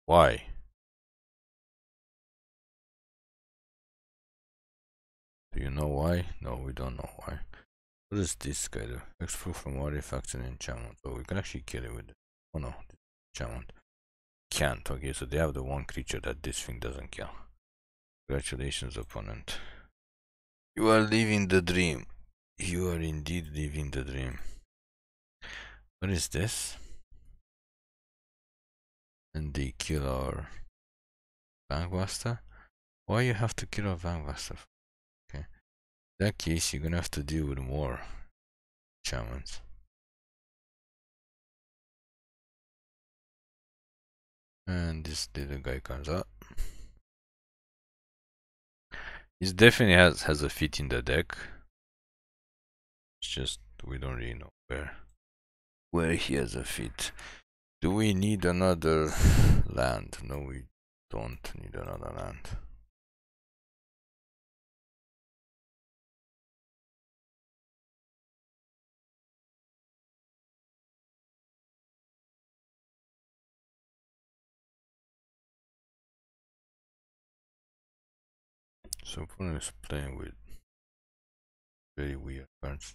Why? Do you know why? No, we don't know why. What does this guy do? Exfil from artifacts and enchantment. Oh, we can actually kill it with it. Oh no, enchantment. can't. Okay, so they have the one creature that this thing doesn't kill. Congratulations, opponent. You are living the dream. You are indeed living the dream. What is this? And they kill our Bankbuster? Why you have to kill our Bankbuster? Okay. In that case, you're gonna have to deal with more shamans. And this little guy comes up. He definitely has a fit in the deck. It's just we don't really know where he has a fit. Do we need another land? No, we don't need another land. So opponent is playing with very weird cards.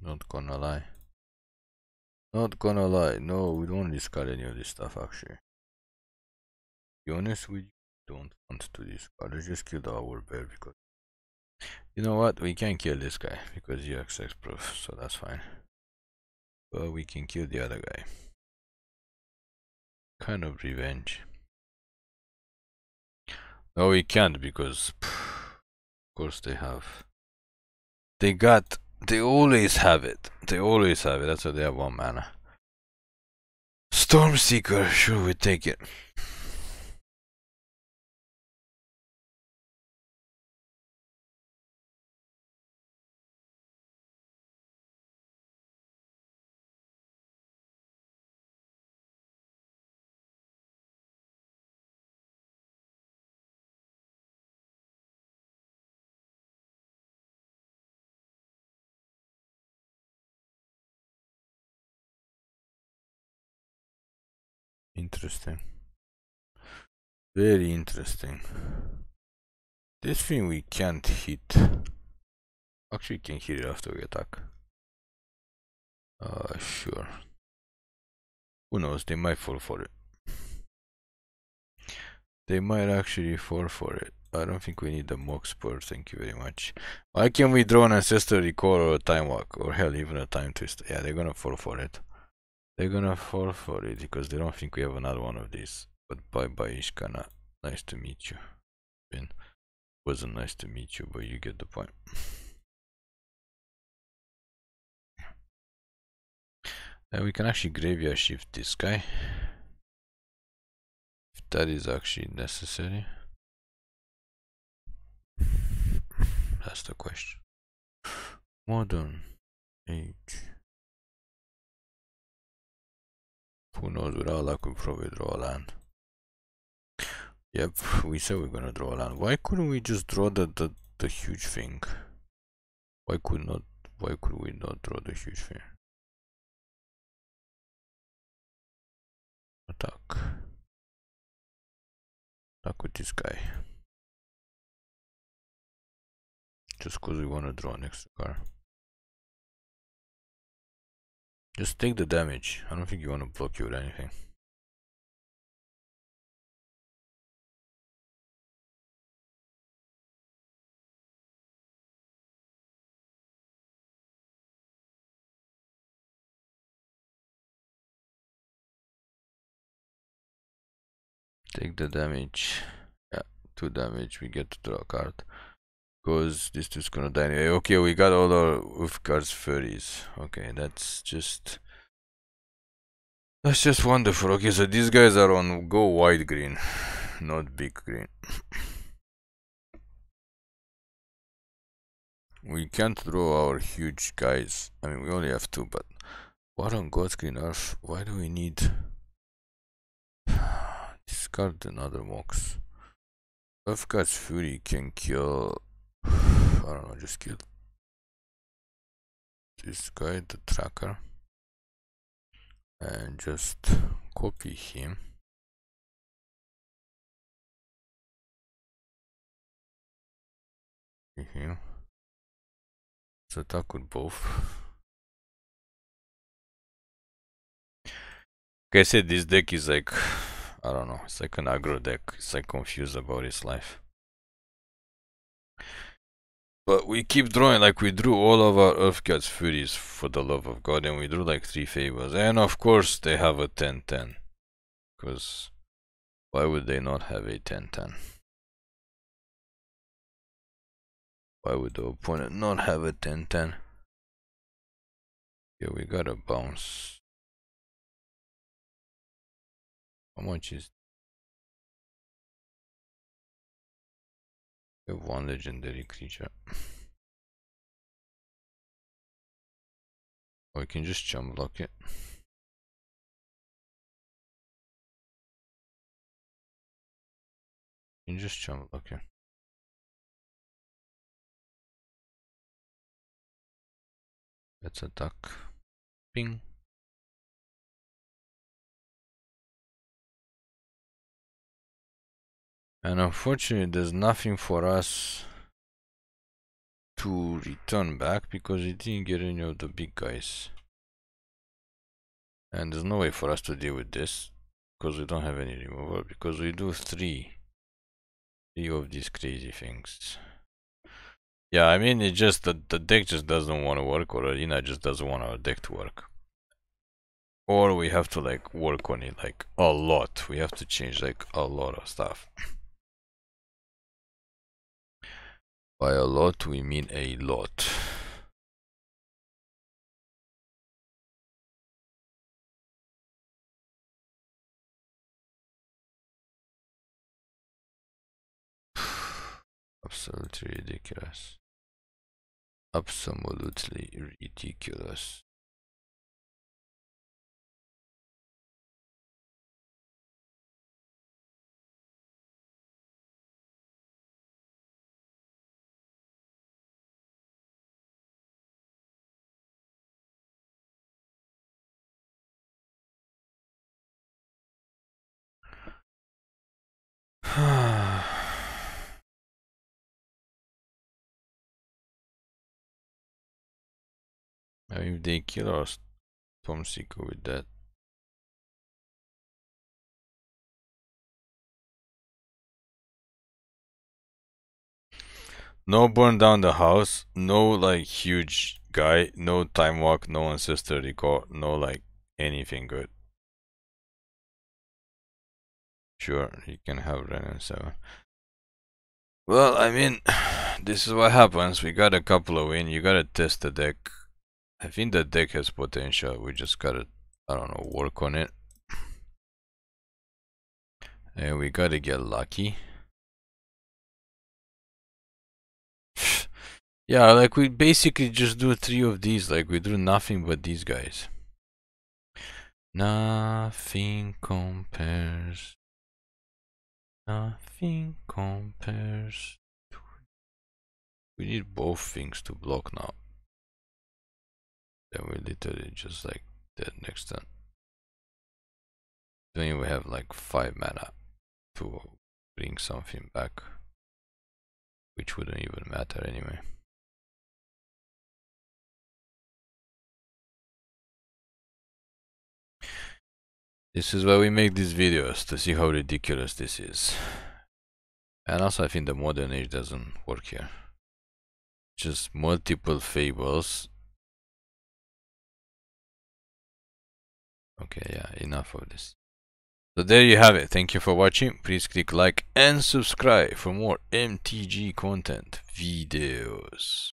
Not gonna lie. Not gonna lie. No, we don't discard any of this stuff actually. To be honest with you, don't want to discard. Let's just kill the owlbear because you know what? We can kill this guy because he accepts proof, so that's fine. But we can kill the other guy. Kind of revenge. No, we can't because of course they have. They always have it. They always have it. That's why they have 1 mana. Stormseeker, sure, we take it. Interesting. Very interesting. This thing we can't hit. Actually, we can hit it after we attack. Sure. Who knows? They might fall for it. They might actually fall for it. I don't think we need the mock spur, thank you very much. Why can't we draw an Ancestral Recall or a Time Walk? Or hell, even a Time Twist? Yeah, they're gonna fall for it. They're gonna fall for it because they don't think we have another one of these. But bye bye, Ishkana. Nice to meet you. Wasn't nice to meet you, but you get the point. And we can actually graveyard shift this guy. If that is actually necessary. That's the question. Modern age. Who knows, with our luck we'll probably draw a land. Yep, we said we're gonna draw a land. Why couldn't we just draw the huge thing? Why could we not draw the huge thing? Attack. Attack with this guy. Just cause we wanna draw an extra card. Just take the damage. I don't think you wanna block you with anything. Take the damage. Yeah, 2 damage. We get to draw a card. Because this dude's gonna die anyway. Okay, we got all our Uthgardt Furies. Okay, that's just wonderful. Okay, so these guys are on go white green, not big green. We can't draw our huge guys. I mean, we only have 2, but what on God's green earth? Why do we need discard another mox? Uthgardt Fury can kill. I don't know, just kill this guy, the tracker, and just copy him. Him. Let's attack with both. Like I said, this deck is like, I don't know, it's like an aggro deck. It's like confused about its life. But we keep drawing, like we drew all of our Uthgardt Furies for the love of God, and we drew like 3 Fables. And of course they have a 10-10. Because why would they not have a 10-10? Why would the opponent not have a 10-10? Yeah, we gotta bounce. How much is... We have 1 legendary creature. Or we can just jump block it. You can just jump block it. Let's attack. Ping. And unfortunately there's nothing for us to return back because we didn't get any of the big guys. And there's no way for us to deal with this because we don't have any removal, because we do three of these crazy things. Yeah, I mean, it just the deck just doesn't want to work, or Arena just doesn't want our deck to work. Or we have to like work on it like a lot. We have to change like a lot of stuff. By a lot we mean a lot. Absolutely ridiculous. Absolutely ridiculous. If they kill our Stormseeker with that. No burn down the house, no like huge guy, no time walk, no ancestor recall, no like anything good. Sure, you can have Ren and 7. Well, I mean, this is what happens. We got a couple of wins. You gotta test the deck. I think the deck has potential. We just gotta, I don't know, work on it. And we gotta get lucky. Yeah, like we basically just do 3 of these. Like we do nothing but these guys. Nothing compares. Nothing compares. We need both things to block now. Then we literally just like dead next turn. Then we have like 5 mana to bring something back, which wouldn't even matter anyway. This is why we make these videos, to see how ridiculous this is. And also I think the modern age doesn't work here. Just multiple fables. Okay, yeah, enough of this. So there you have it. Thank you for watching. Please click like and subscribe for more MTG content videos.